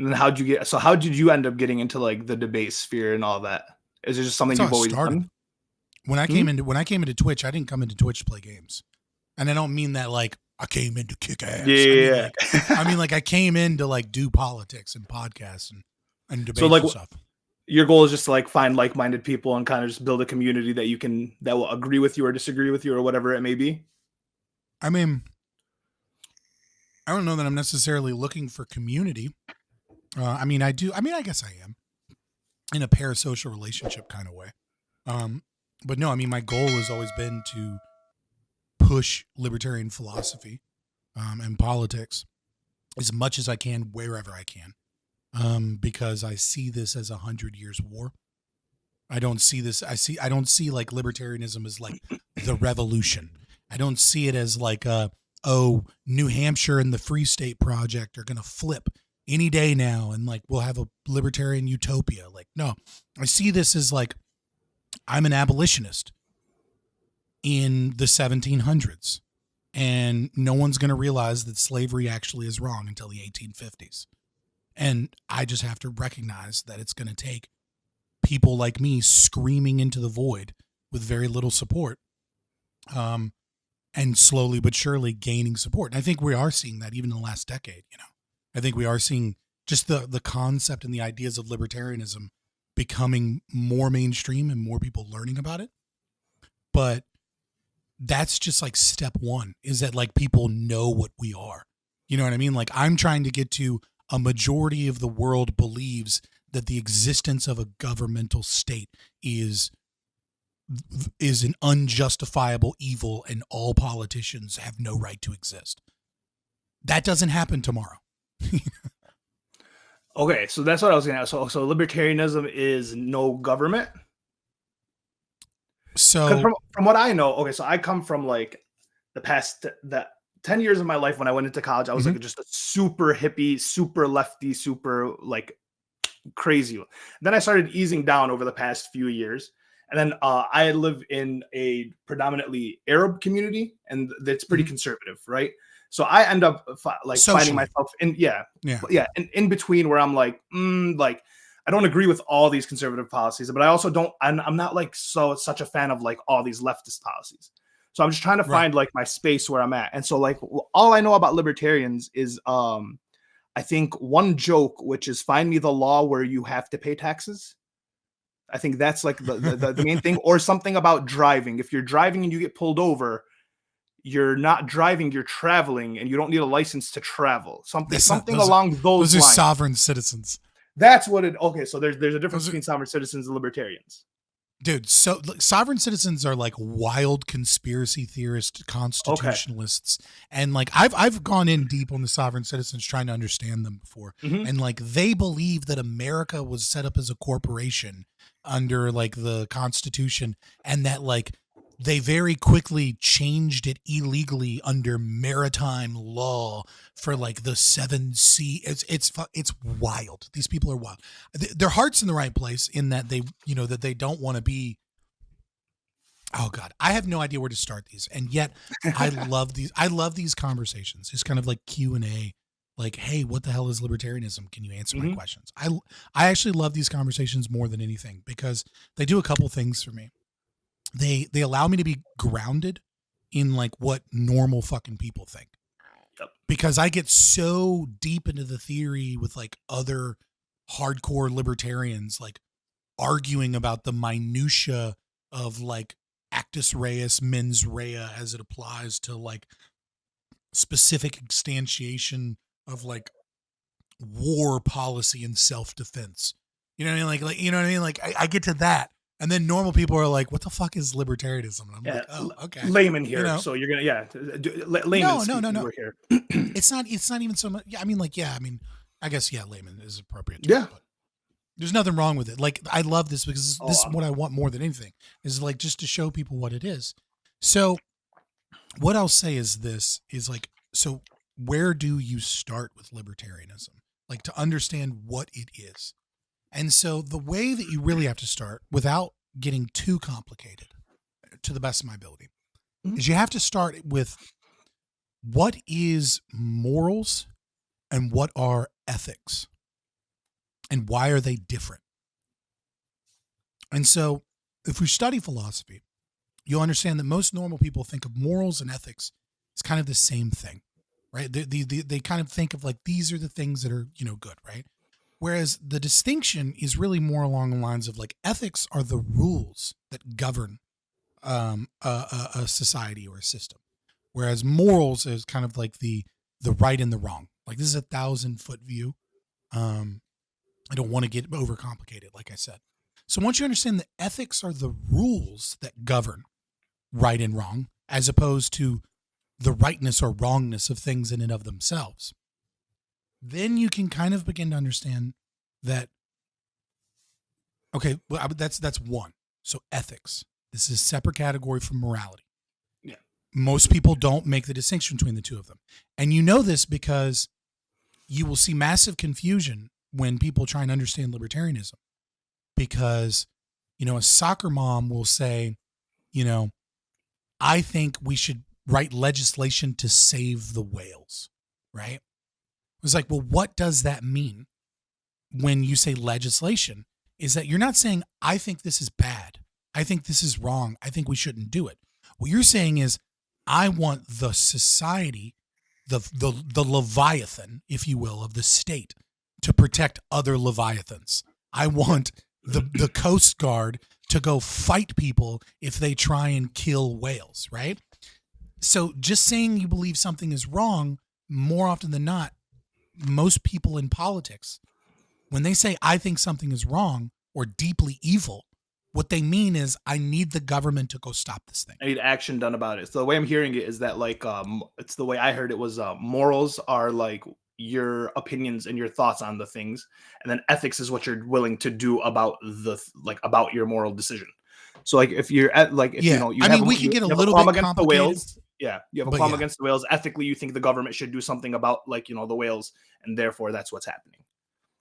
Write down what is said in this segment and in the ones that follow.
And then how did you end up getting into like the debate sphere and all that? Is it just something That's how you've it always started. done? When I came into Twitch, I didn't come into Twitch to play games. And I don't mean that like I came in to kick ass. Yeah. I mean like I came in to like do politics and podcasts and So debates like and stuff. your goal is just to like find like-minded people and kind of just build a community that will agree with you or disagree with you or whatever it may be. I mean, I don't know that I'm necessarily looking for community. I mean, I do. I mean, I guess I am in a parasocial relationship kind of way. But no, I mean, my goal has always been to push libertarian philosophy and politics as much as I can, wherever I can, because I see this as 100 years war. I don't see like libertarianism as like the revolution. I don't see it as like, New Hampshire and the Free State Project are going to flip any day now. And like, we'll have a libertarian utopia. Like, no, I see this as like, I'm an abolitionist in the 1700s and no one's going to realize that slavery actually is wrong until the 1850s. And I just have to recognize that it's going to take people like me screaming into the void with very little support, and slowly but surely gaining support. And I think we are seeing that even in the last decade. I think we are seeing just the concept and the ideas of libertarianism becoming more mainstream and more people learning about it. But that's just like step one, is that like people know what we are. You know what I mean? Like I'm trying to get to a majority of the world believes that the existence of a governmental state is an unjustifiable evil and all politicians have no right to exist. That doesn't happen tomorrow. Okay, so that's what I was going to ask. So libertarianism is no government? So from what I know, okay, so I come from like the 10 years of my life when I went into college, I was like just a super hippie, super lefty, super like crazy. Then I started easing down over the past few years. And then I live in a predominantly Arab community, and that's pretty conservative, right? So I end up finding myself in in between, where I'm like, I don't agree with all these conservative policies, but I also don't. I'm not like such a fan of like all these leftist policies. So I'm just trying to find like my space where I'm at. And so like all I know about libertarians is I think one joke, which is find me the law where you have to pay taxes. I think that's like the main thing, or something about driving. If you're driving and you get pulled over, you're not driving, you're traveling, and you don't need a license to travel. Something along those lines. Those are sovereign citizens. That's what it. Okay, so there's a difference between sovereign citizens and libertarians. Dude, so look, sovereign citizens are like wild conspiracy theorist constitutionalists. Okay. And like I've gone in deep on the sovereign citizens trying to understand them before. And like they believe that America was set up as a corporation under like the Constitution, and that like they very quickly changed it illegally under maritime law for like the 7 sea. It's wild. These people are wild. Their heart's in the right place in that they, that they don't want to be. Oh God, I have no idea where to start these. And yet I love these. I love these conversations. It's kind of like Q&A. Like, hey, what the hell is libertarianism? Can you answer my questions? I actually love these conversations more than anything because they do a couple things for me. They allow me to be grounded in like what normal fucking people think. Yep. Because I get so deep into the theory with like other hardcore libertarians, like arguing about the minutia of like actus reus, mens rea as it applies to like specific instantiation of like war policy and self-defense. You know what I mean? Like you know what I mean? Like I get to that. And then normal people are like, what the fuck is libertarianism? And I'm like, oh, okay. Layman here. So you're going to, layman. No. We're here. It's not even so much. Yeah. I mean, I guess, layman is appropriate. Yeah. But there's nothing wrong with it. Like, I love this because this is what I want more than anything, is like just to show people what it is. So what I'll say is this is like, so where do you start with libertarianism? Like to understand what it is. And so the way that you really have to start without getting too complicated, to the best of my ability, is you have to start with what is morals and what are ethics. and why are they different? And so if we study philosophy, you'll understand that most normal people think of morals and ethics as kind of the same thing, right? They kind of think of like, these are the things that are, good, right? Whereas the distinction is really more along the lines of like, ethics are the rules that govern a society or a system. Whereas morals is kind of like the right and the wrong. Like, this is a 1,000-foot view. I don't want to get overcomplicated, like I said. So once you understand that ethics are the rules that govern right and wrong, as opposed to the rightness or wrongness of things in and of themselves, then you can kind of begin to understand that, okay, well, that's one. So ethics, this is a separate category from morality. Yeah. Most people don't make the distinction between the two of them. And you know this because you will see massive confusion when people try and understand libertarianism. Because, a soccer mom will say, I think we should write legislation to save the whales, right? It's like, well, what does that mean when you say legislation? Is that you're not saying, I think this is bad. I think this is wrong. I think we shouldn't do it. What you're saying is, I want the society, the Leviathan, if you will, of the state to protect other Leviathans. I want the Coast Guard to go fight people if they try and kill whales, right? So just saying you believe something is wrong, more often than not, most people in politics, when they say, I think something is wrong or deeply evil, what they mean is, I need the government to go stop this thing. I need action done about it. So the way I'm hearing it is that, like, it's the way I heard it was, morals are like your opinions and your thoughts on the things, and then ethics is what you're willing to do about about your moral decision. So like, if you're at like, if Yeah, you I have mean, we you can get a have little qualm bit against the complicated. whales, you have a But qualm yeah. against the whales. Ethically, you think the government should do something about, like, the whales, and therefore that's what's happening.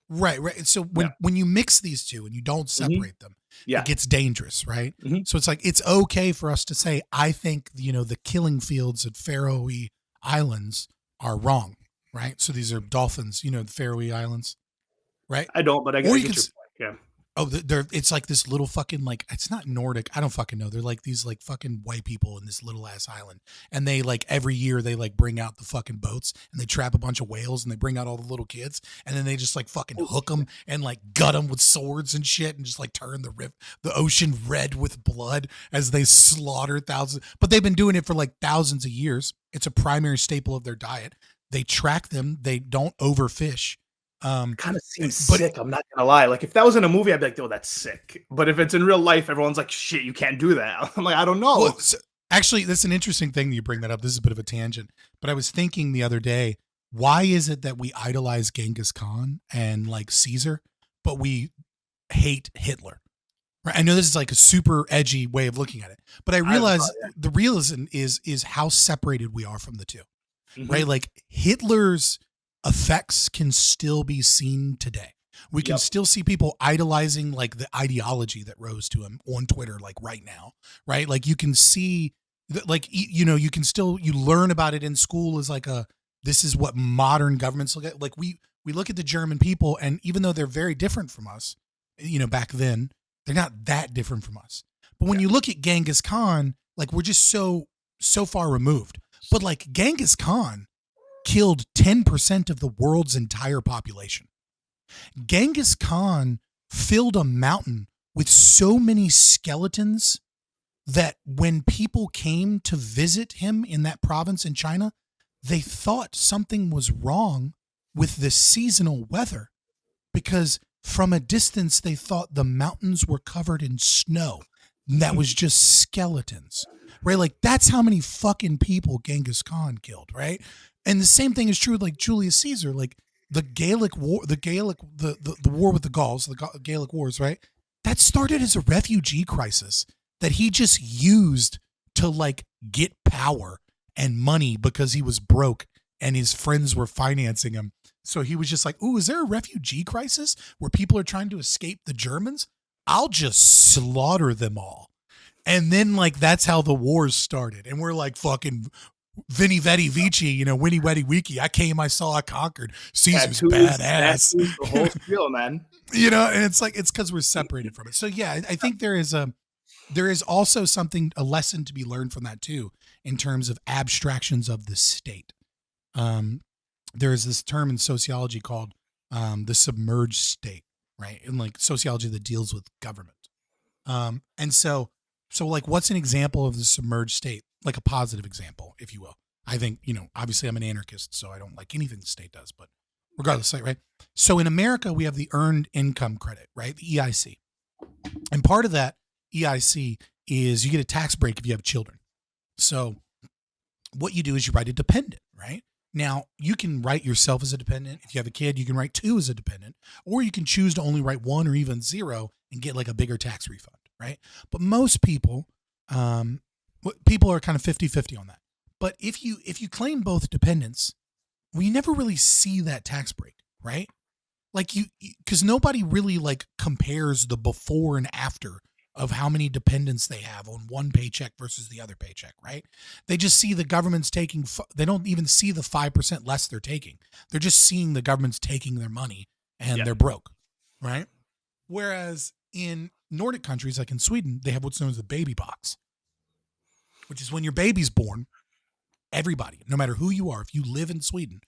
Right. So when you mix these two and you don't separate them, Yeah. it gets dangerous, right? Mhm. So it's like, it's okay for us to say, I think, the killing fields at Faroe Islands are wrong, right? So these are dolphins, the Faroe Islands, right? I don't, but I Or get you your can, point. Yeah. it's like this little fucking, like, it's not Nordic. I don't fucking know. They're like these like fucking white people in this little ass island. And they like every year they like bring out the fucking boats and they trap a bunch of whales and they bring out all the little kids. And then they just like fucking hook them and like gut them with swords and shit and just like turn the ocean red with blood as they slaughter thousands. But they've been doing it for like thousands of years. It's a primary staple of their diet. They track them. They don't overfish. Kind of seems sick. I'm not gonna lie. Like, if that was in a movie, I'd be like, "Oh, that's sick." But if it's in real life, everyone's like, "Shit, you can't do that." I'm like, I don't know. Well, so, actually, that's an interesting thing that you bring that up. This is a bit of a tangent, but I was thinking the other day, why is it that we idolize Genghis Khan and like Caesar, but we hate Hitler? Right? I know this is like a super edgy way of looking at it, but I realize the realism is how separated we are from the two, right? Like, Hitler's effects can still be seen today. We can still see people idolizing like the ideology that rose to him on Twitter, like right now, right? Like, you can see that, like, you can still, you learn about it in school as like this is what modern governments look at. Like, we look at the German people, and even though they're very different from us, back then, they're not that different from us. But when you look at Genghis Khan, like, we're just so far removed. But like, Genghis Khan killed 10% of the world's entire population. Genghis Khan filled a mountain with so many skeletons that when people came to visit him in that province in China, they thought something was wrong with the seasonal weather, because from a distance they thought the mountains were covered in snow. And that was just skeletons, right? Like, that's how many fucking people Genghis Khan killed, right? And the same thing is true with like Julius Caesar, like the Gaelic War, the war with the Gauls, the Gaelic Wars, right? That started as a refugee crisis that he just used to like get power and money because he was broke and his friends were financing him. So he was just like, ooh, is there a refugee crisis where people are trying to escape the Germans? I'll just slaughter them all. And then like, that's how the wars started. And we're like, fucking, Vini Vidi Vici, you know, Winnie Weddy Wiki. I came, I saw, I conquered. Caesar's badass. Tattoos, the whole spiel, man. You know, and it's like, it's because we're separated from it. So yeah, I think there is also a lesson to be learned from that too, in terms of abstractions of the state. There is this term in sociology called the submerged state, right? In like sociology that deals with government. And so like, what's an example of the submerged state? Like a positive example, if you will. I think, you know, obviously I'm an anarchist, so I don't like anything the state does, but regardless, right? So in America, we have the earned income credit, right? The EIC. And part of that EIC is you get a tax break if you have children. So what you do is you write a dependent, right? Now, you can write yourself as a dependent. If you have a kid, you can write 2 as a dependent, or you can choose to only write 1 or even 0 and get like a bigger tax refund, right? But most people, people are kind of 50-50 on that. But if you claim both dependents, we never really see that tax break, right? Like because nobody really like compares the before and after of how many dependents they have on one paycheck versus the other paycheck, right? They just see the government's taking, they don't even see the 5% less they're taking. They're just seeing the government's taking their money and they're broke, right? Whereas in Nordic countries, like in Sweden, they have what's known as the baby box, which is when your baby's born, everybody, no matter who you are, if you live in Sweden,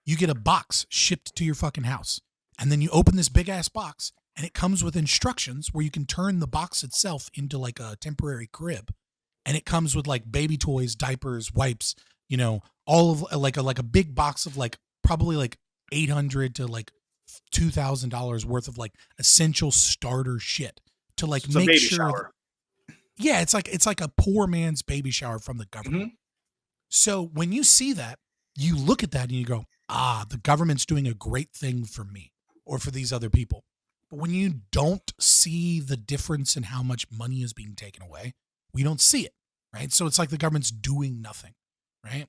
you get a box shipped to your fucking house. And then you open this big ass box and it comes with instructions where you can turn the box itself into like a temporary crib. And it comes with like baby toys, diapers, wipes, you know, all of like a big box of like probably like $800 to like $2,000 worth of like essential starter shit to like make sure. Yeah, it's like a poor man's baby shower from the government. Mm-hmm. So when you see that, you look at that and you go, the government's doing a great thing for me or for these other people. But when you don't see the difference in how much money is being taken away, we don't see it, right? So it's like the government's doing nothing, right?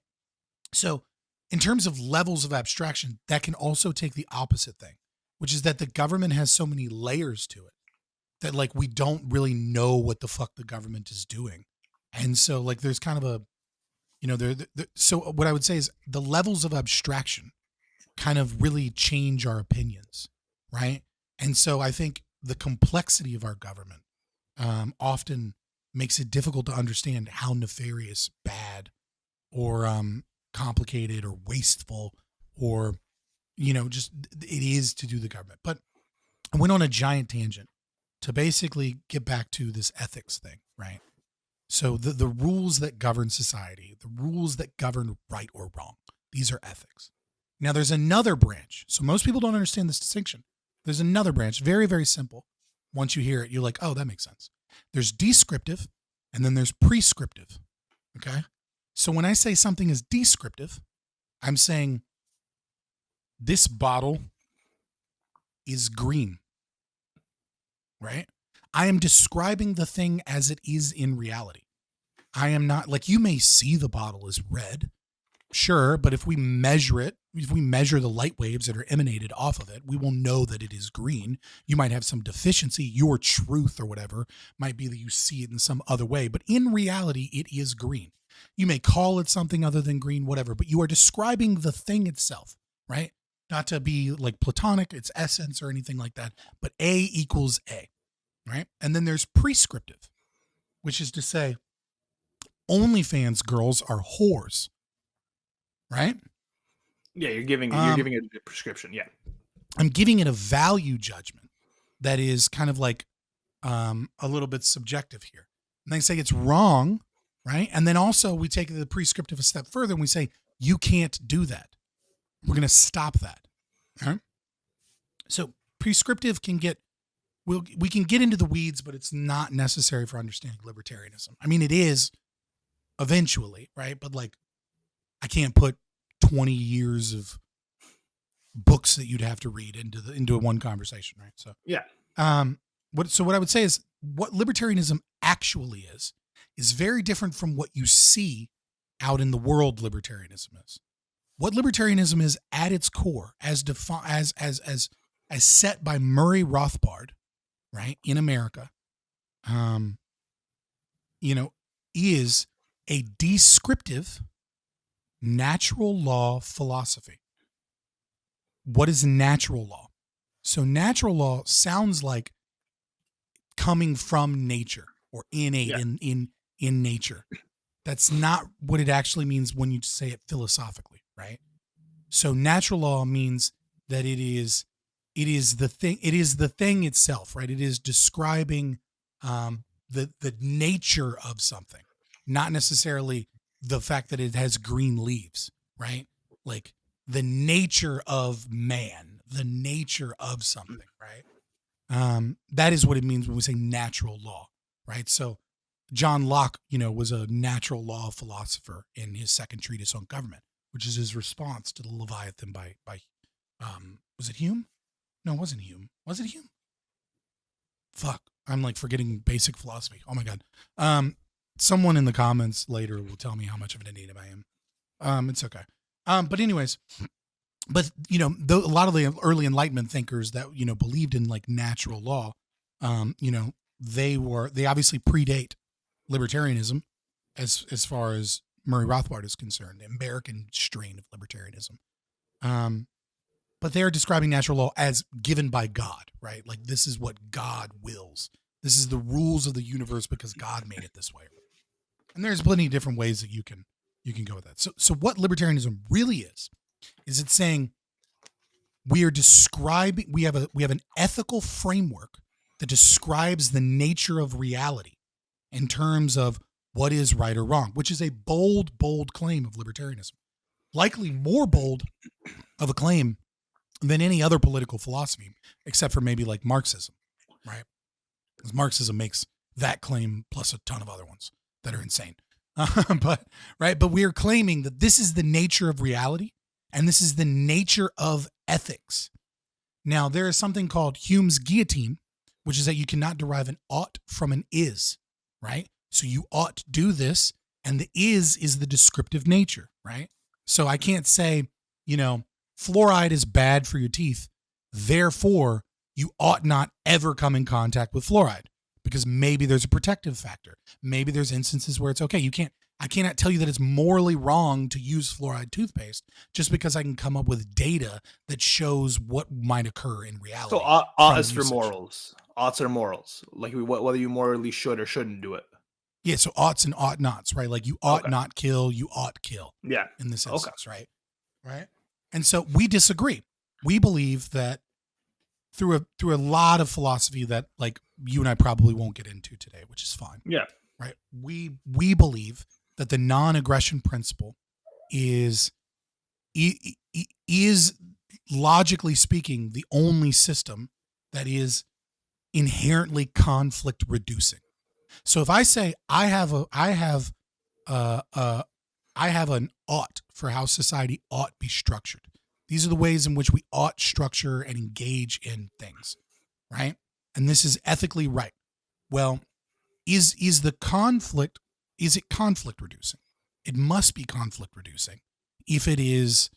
So in terms of levels of abstraction, that can also take the opposite thing, which is that the government has so many layers to it that like we don't really know what the fuck the government is doing. And so like there's kind of a, you know, so what I would say is the levels of abstraction kind of really change our opinions, right? And so I think the complexity of our government often makes it difficult to understand how nefarious, bad, or complicated, or wasteful, or, you know, just it is to do the government. But I went on a giant tangent to basically get back to this ethics thing, right? So the rules that govern society, the rules that govern right or wrong, these are ethics. Now there's another branch. So most people don't understand this distinction. There's another branch, very, very simple. Once you hear it, you're like, oh, that makes sense. There's descriptive and then there's prescriptive. Okay. So when I say something is descriptive, I'm saying this bottle is green, right? I am describing the thing as it is in reality. I am not like, you may see the bottle as red, sure, but if we measure it, if we measure the light waves that are emanated off of it, we will know that it is green. You might have some deficiency. Your truth or whatever might be that you see it in some other way, but in reality, it is green. You may call it something other than green, whatever, but you are describing the thing itself, right? Not to be like platonic, its essence or anything like that, but A equals A, right? And then there's prescriptive, which is to say, OnlyFans girls are whores, right? Yeah, you're giving it a prescription. Yeah, I'm giving it a value judgment that is kind of like a little bit subjective here. And they say it's wrong, right? And then also we take the prescriptive a step further and we say you can't do that. We're going to stop that. All right? So prescriptive can get we can get into the weeds, but it's not necessary for understanding libertarianism. I mean, it is eventually, right? But like, I can't put 20 years of books that you'd have to read into one conversation, right? So yeah. What I would say is what libertarianism actually is very different from what you see out in the world. Libertarianism is what libertarianism is at its core, as defined as set by Murray Rothbard, right, in America. You know, is a descriptive natural law philosophy. What is natural law? So natural law sounds like coming from nature or innate in nature. That's not what it actually means when you say it philosophically, right? So natural law means that it is the thing itself, right? It is describing the nature of something, not necessarily the fact that it has green leaves, right? Like the nature of man, the nature of something, right? That is what it means when we say natural law, right? So John Locke, was a natural law philosopher in his second treatise on government, which is his response to the Leviathan by was it Hume? No, it wasn't Hume. Was it Hume? Fuck. I'm like forgetting basic philosophy. Oh my God. Someone in the comments later will tell me how much of an idiot I am. It's okay. But anyways, a lot of the early Enlightenment thinkers that, believed in like natural law, they obviously predate libertarianism as far as Murray Rothbard is concerned, the American strain of libertarianism. But they're describing natural law as given by God, right? Like this is what God wills. This is the rules of the universe because God made it this way. And there's plenty of different ways that you can go with that. So what libertarianism really is it saying we have an ethical framework that describes the nature of reality in terms of what is right or wrong, which is a bold claim of libertarianism. Likely more bold of a claim than any other political philosophy, except for maybe like Marxism, right? Because Marxism makes that claim plus a ton of other ones that are insane. But we are claiming that this is the nature of reality and this is the nature of ethics. Now, there is something called Hume's guillotine, which is that you cannot derive an ought from an is, right? So you ought to do this, and the is the descriptive nature, right? So I can't say, fluoride is bad for your teeth, therefore you ought not ever come in contact with fluoride because maybe there's a protective factor. Maybe there's instances where it's okay. I cannot tell you that it's morally wrong to use fluoride toothpaste just because I can come up with data that shows what might occur in reality. So ought is for morals. Oughts are morals, like whether you morally should or shouldn't do it. Yeah, so oughts and ought nots, right? Like you ought not kill, you ought kill. Yeah. In this instance, right? And so we disagree. We believe that through a lot of philosophy that like you and I probably won't get into today, which is fine. Yeah. Right. We believe that the non-aggression principle is logically speaking the only system that is inherently conflict reducing. So if I say I have an ought for how society ought be structured. These are the ways in which we ought structure and engage in things, right? And this is ethically right. Well, is it conflict reducing? It must be conflict reducing if it is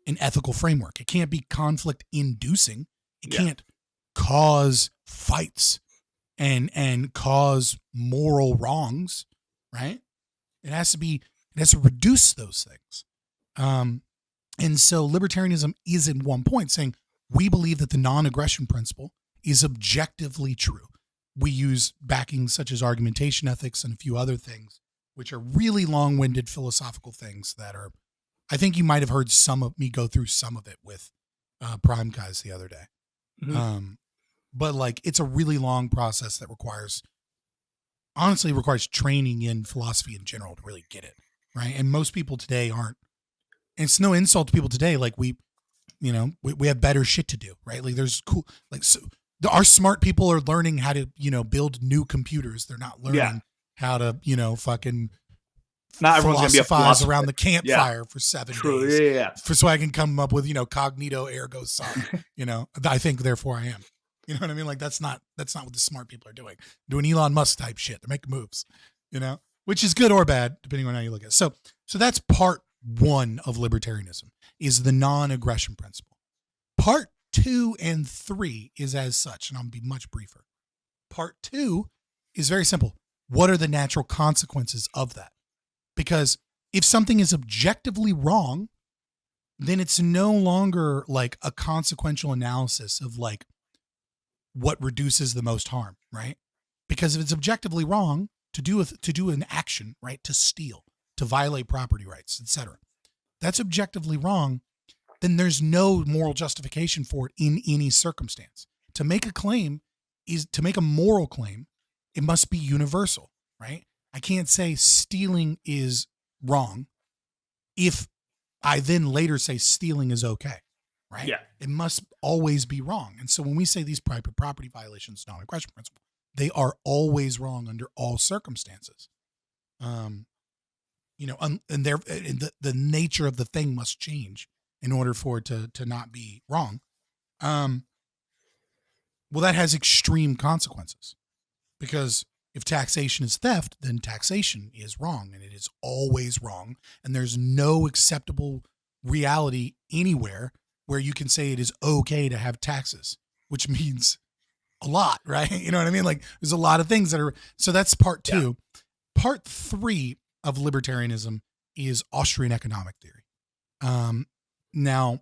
an ethical framework. It can't be conflict inducing. It can't cause fights and cause moral wrongs, right? It has to reduce those things. And so libertarianism is in one point saying we believe that the non-aggression principle is objectively true. We use backings such as argumentation ethics and a few other things, which are really long-winded philosophical things that are, I think you might have heard some of me go through some of it with Prime Guys the other day. Mm-hmm. But like, it's a really long process that requires training in philosophy in general to really get it. Right. And most people today aren't, and it's no insult to people today. Like we have better shit to do. Right. Like there's cool, like, so our smart people are learning how to, build new computers. They're not learning how to, fucking not everyone's gonna be a philosopher around the campfire for 7 days. Yeah. So I can come up with, cognito ergo sum, I think therefore I am. You know what I mean? Like that's not what the smart people are doing. Doing Elon Musk type shit. They're making moves, which is good or bad, depending on how you look at it. So that's part one of libertarianism is the non-aggression principle. Part 2 and 3 is as such, and I'll be much briefer. Part 2 is very simple. What are the natural consequences of that? Because if something is objectively wrong, then it's no longer like a consequential analysis of like what reduces the most harm, right? Because if it's objectively wrong to do an action, right, to steal, to violate property rights, etc., that's objectively wrong, then there's no moral justification for it in any circumstance. To make a claim is to make a moral claim, it must be universal, right? I can't say stealing is wrong if I then later say stealing is okay, right? Yeah. It must always be wrong. And so when we say these private property violations, non-aggression principle, they are always wrong under all circumstances. You know, and the nature of the thing must change in order for it to not be wrong. Well, that has extreme consequences, because if taxation is theft, then taxation is wrong, and it is always wrong. And there's no acceptable reality anywhere where you can say it is okay to have taxes, which means a lot, right? You know what I mean? Like there's a lot of things that are, so that's part two. Yeah. Part three of libertarianism is Austrian economic theory. Now,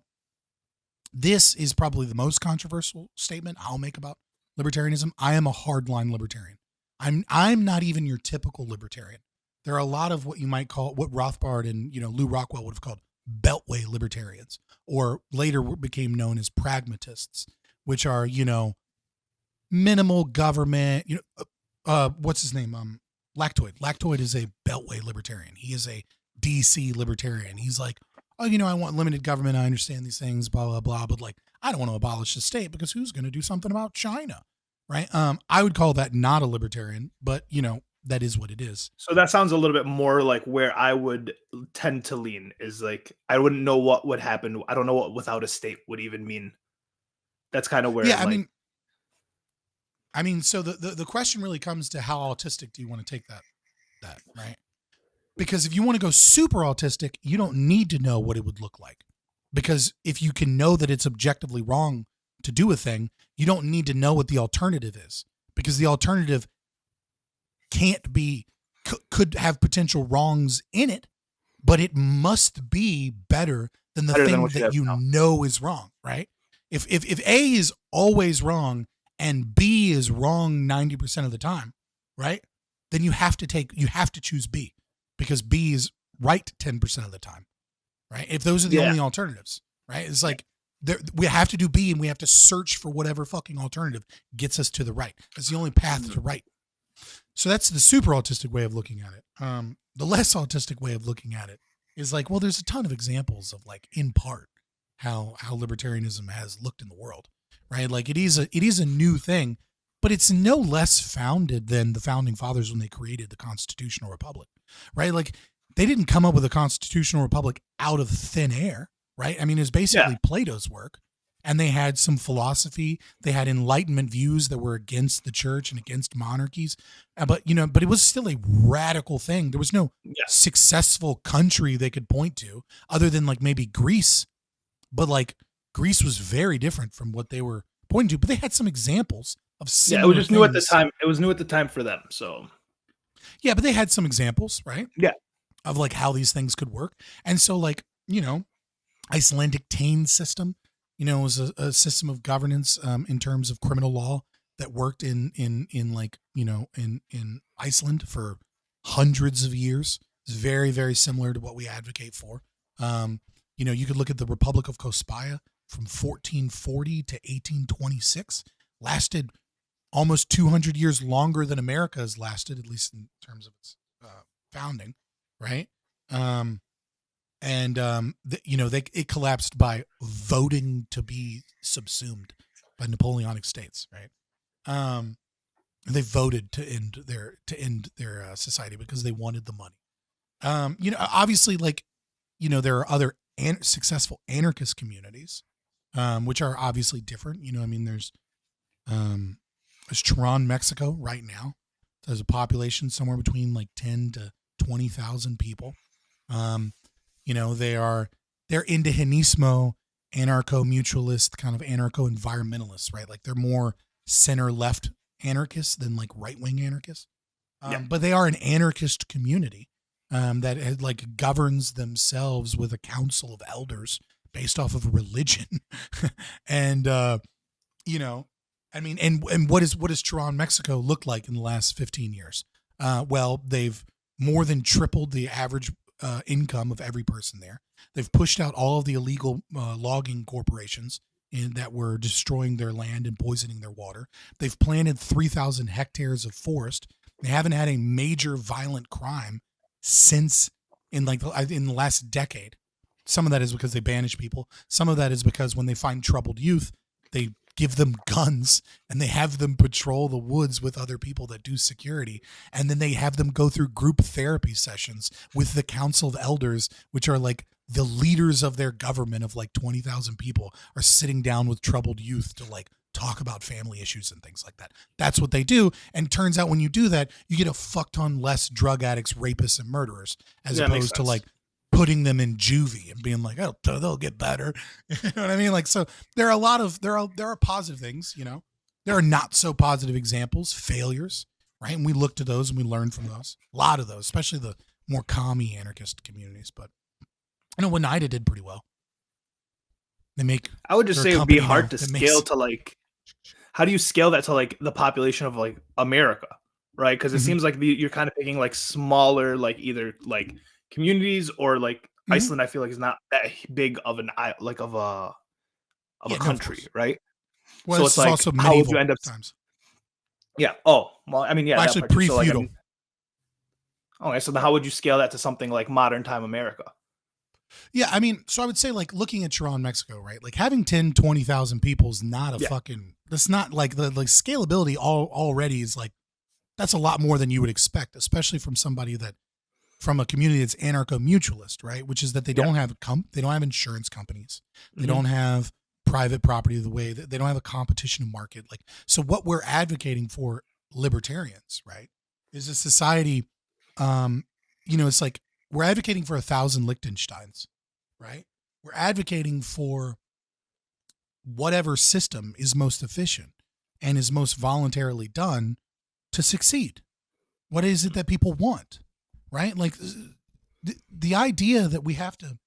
this is probably the most controversial statement I'll make about libertarianism. I am a hardline libertarian. I'm not even your typical libertarian. There are a lot of what you might call, what Rothbard and, you know, Lou Rockwell would have called beltway libertarians, or later became known as pragmatists, which are, you know, minimal government, you know, what's his name? Lactoid. Lactoid is a beltway libertarian. He is a DC libertarian. He's like, oh, you know, I want limited government. I understand these things, blah, blah, blah. But like, I don't want to abolish the state because who's going to do something about China? Right. I would call that not a libertarian, but you know, that is what it is. So that sounds a little bit more like where I would tend to lean, is like, I wouldn't know what would happen. I don't know what without a state would even mean. That's kind of where, yeah, like, I mean, so the question really comes to how autistic do you want to take that, right? Because if you want to go super autistic, you don't need to know what it would look like. Because if you can know that it's objectively wrong to do a thing, you don't need to know what the alternative is. Because the alternative can't be, could have potential wrongs in it, but it must be better than the thing that you know is wrong, right? If A is always wrong and B is wrong 90% of the time, right? Then you have to choose B, because B is right 10% of the time, right? If those are the only alternatives, right? It's like we have to do B, and we have to search for whatever fucking alternative gets us to the right. That's the only path to right. So that's the super autistic way of looking at it. The less autistic way of looking at it is like, well, there's a ton of examples of like, in part, how libertarianism has looked in the world, right? Like it is a new thing, but it's no less founded than the founding fathers when they created the constitutional republic, right? Like they didn't come up with a constitutional republic out of thin air, right? I mean, it's basically Plato's work, and they had some philosophy. They had Enlightenment views that were against the church and against monarchies, but it was still a radical thing. There was no successful country they could point to other than like maybe Greece. But like Greece was very different from what they were pointing to, but they had some examples of similar it was just things. new at the time. It was new at the time for them. So yeah, but they had some examples, right? Yeah. Of like how these things could work. And so like, you know, Icelandic Tane system, you know, was a system of governance in terms of criminal law that worked in like, you know, in Iceland for hundreds of years. It's very, very similar to what we advocate for. You know, you could look at the Republic of Kospaya from 1440 to 1826, lasted almost 200 years longer than America has lasted, at least in terms of its founding, right? It collapsed by voting to be subsumed by Napoleonic states, right? They voted to end their society because they wanted the money. You know, obviously, like, you know, there are other successful anarchist communities, which are obviously different. You know, I mean, there's Tehran, Mexico right now. There's a population somewhere between like 10 to 20,000 people. You know, they're indigenismo, anarcho-mutualist, kind of anarcho-environmentalists, right? Like they're more center-left anarchists than like right-wing anarchists. But they are an anarchist community. that like governs themselves with a council of elders based off of religion. And you know, I mean, and what does Tehran, Mexico look like in the last 15 years? Well, they've more than tripled the average income of every person there. They've pushed out all of the illegal logging corporations that were destroying their land and poisoning their water. They've planted 3,000 hectares of forest. They haven't had a major violent crime since in the last decade. Some of that is because they banish people. Some of that is because when they find troubled youth, they give them guns and they have them patrol the woods with other people that do security. And then they have them go through group therapy sessions with the council of elders, which are like the leaders of their government of like 20,000 people are sitting down with troubled youth to like talk about family issues and things like that. That's what they do. And turns out when you do that, you get a fuck ton less drug addicts, rapists, and murderers, as opposed to like putting them in juvie and being like, oh, they'll get better. You know what I mean? Like, so there are positive things, you know, there are not so positive examples, failures, right? And we look to those and we learn from those, a lot of those, especially the more commie anarchist communities. But I know Oneida did pretty well. I would just say it would be hard to scale to like, how do you scale that to like the population of like America, right? Because it seems like you're kind of picking like smaller, like either like communities or like Iceland. I feel like is not that big of an like of a country, right? Well, so it's like also how would you end up times. Yeah. Oh, well, I mean, yeah. Well, actually, pre-feudal. So, like, okay, so then how would you scale that to something like modern time America? Yeah, I mean, so I would say like looking at Tehran, Mexico, right? Like having 10, 20,000 people is not a fucking, that's not like the like scalability already is like, that's a lot more than you would expect, especially from somebody from a community that's anarcho-mutualist, right? Which is that they don't have they don't have insurance companies. They don't have private property the way that they don't have a competition market. Like, so what we're advocating for libertarians, right, is a society, you know, it's like, we're advocating for 1,000 Liechtensteins, right? We're advocating for whatever system is most efficient and is most voluntarily done to succeed. What is it that people want, right? Like the idea that we have to,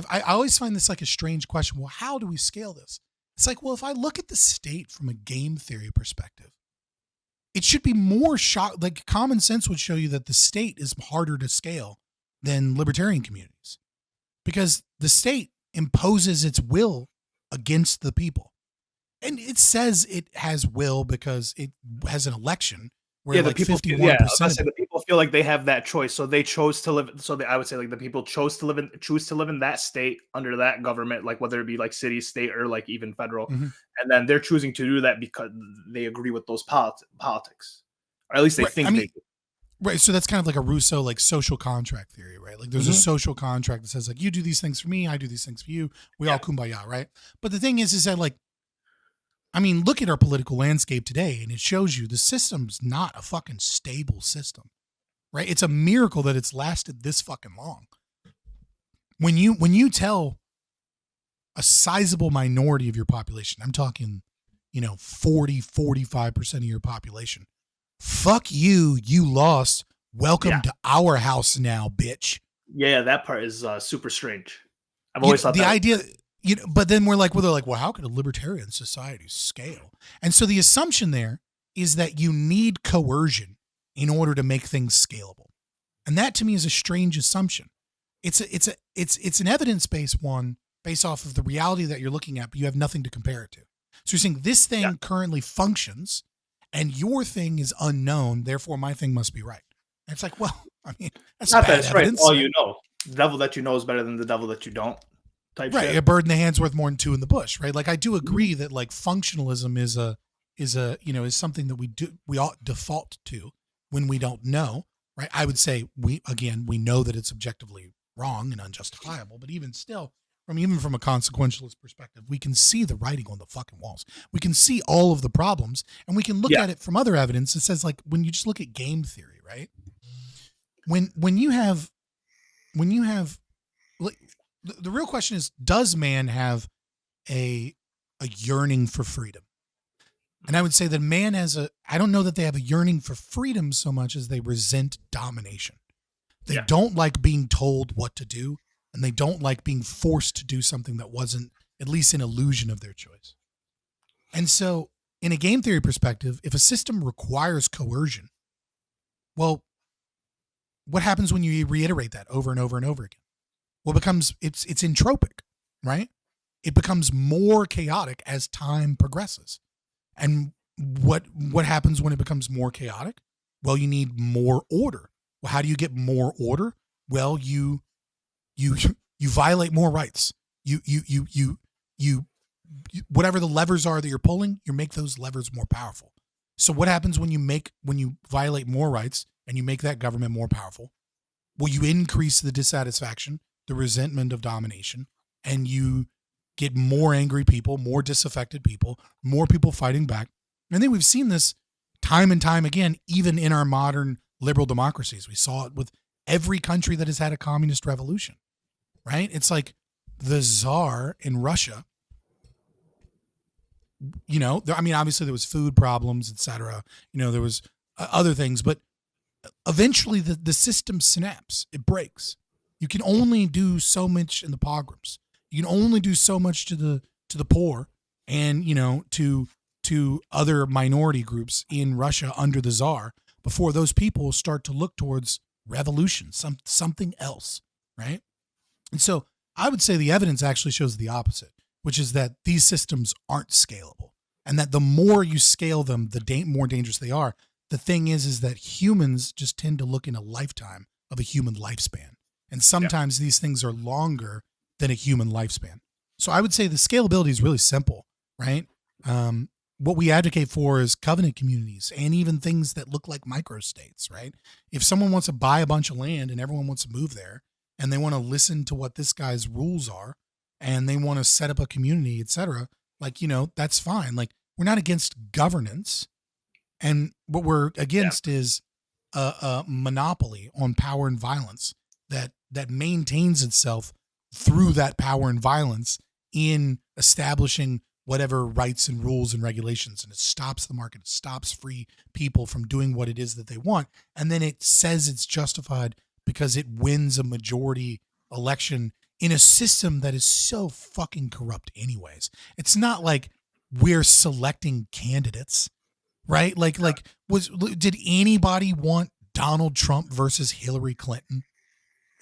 I always find this like a strange question. Well, how do we scale this? It's like, well, if I look at the state from a game theory perspective, it should be more like common sense would show you that the state is harder to scale than libertarian communities, because the state imposes its will against the people. And it says it has will because it has an election where like 51%. The people feel like they have that choice. So they chose to live. So I would say like the people choose to live in that state under that government, like whether it be like city, state, or like even federal. And then they're choosing to do that because they agree with those politics, or at least they think they do. Right. So that's kind of like a Rousseau, like social contract theory, right? Like there's a social contract that says like, you do these things for me, I do these things for you. We all kumbaya, right? But the thing is that like, I mean, look at our political landscape today and it shows you the system's not a fucking stable system, right? It's a miracle that it's lasted this fucking long. When you tell a sizable minority of your population, I'm talking, you know, 40-45% of your population, fuck you, you lost. Welcome to our house now, bitch. Yeah, that part is super strange. I've always thought the idea, you know, but then they're like, well, how could a libertarian society scale? And so the assumption there is that you need coercion in order to make things scalable. And that to me is a strange assumption. It's an evidence-based one based off of the reality that you're looking at, but you have nothing to compare it to. So you're saying this thing currently functions and your thing is unknown, therefore my thing must be right. And it's like, well, I mean, that's not bad evidence. Right. All you know. The devil that you know is better than the devil that you don't. Type right. Shit. A bird in the hand's worth more than two in the bush, right? Like I do agree that like functionalism is something that we ought default to when we don't know, right? I would say we know that it's objectively wrong and unjustifiable, but even still, from a consequentialist perspective, we can see the writing on the fucking walls. We can see all of the problems, and we can look at it from other evidence that says, like, when you just look at game theory, right? When you have, like, the real question is, does man have a yearning for freedom? And I would say that man I don't know that they have a yearning for freedom so much as they resent domination. They don't like being told what to do, and they don't like being forced to do something that wasn't at least an illusion of their choice. And so in a game theory perspective, if a system requires coercion, well, what happens when you reiterate that over and over and over again? Well, it's entropic, right? It becomes more chaotic as time progresses. And what happens when it becomes more chaotic? Well, you need more order. Well, how do you get more order? Well, you violate more rights. You whatever the levers are that you're pulling, you make those levers more powerful. So what happens when you violate more rights and you make that government more powerful? Well, you increase the dissatisfaction, the resentment of domination, and you get more angry people, more disaffected people, more people fighting back. And then we've seen this time and time again, even in our modern liberal democracies. We saw it with every country that has had a communist revolution, right? It's like the Tsar in Russia, obviously there was food problems, etc. There was other things, but eventually the system snaps, it breaks. You can only do so much in the pogroms. You can only do so much to the poor and, to other minority groups in Russia under the Tsar before those people start to look towards revolution, something else, right? And so I would say the evidence actually shows the opposite, which is that these systems aren't scalable, and that the more you scale them, the more dangerous they are. The thing is that humans just tend to look in a lifetime of a human lifespan. And sometimes these things are longer than a human lifespan. So I would say the scalability is really simple, right? What we advocate for is covenant communities and even things that look like microstates, right? If someone wants to buy a bunch of land and everyone wants to move there and they want to listen to what this guy's rules are and they want to set up a community, et cetera, that's fine. Like, we're not against governance. And what we're against is a monopoly on power and violence that maintains itself through that power and violence in establishing whatever rights and rules and regulations. And it stops the market, it stops free people from doing what it is that they want. And then it says it's justified because it wins a majority election in a system that is so fucking corrupt anyways. It's not like we're selecting candidates, right? Did anybody want Donald Trump versus Hillary Clinton?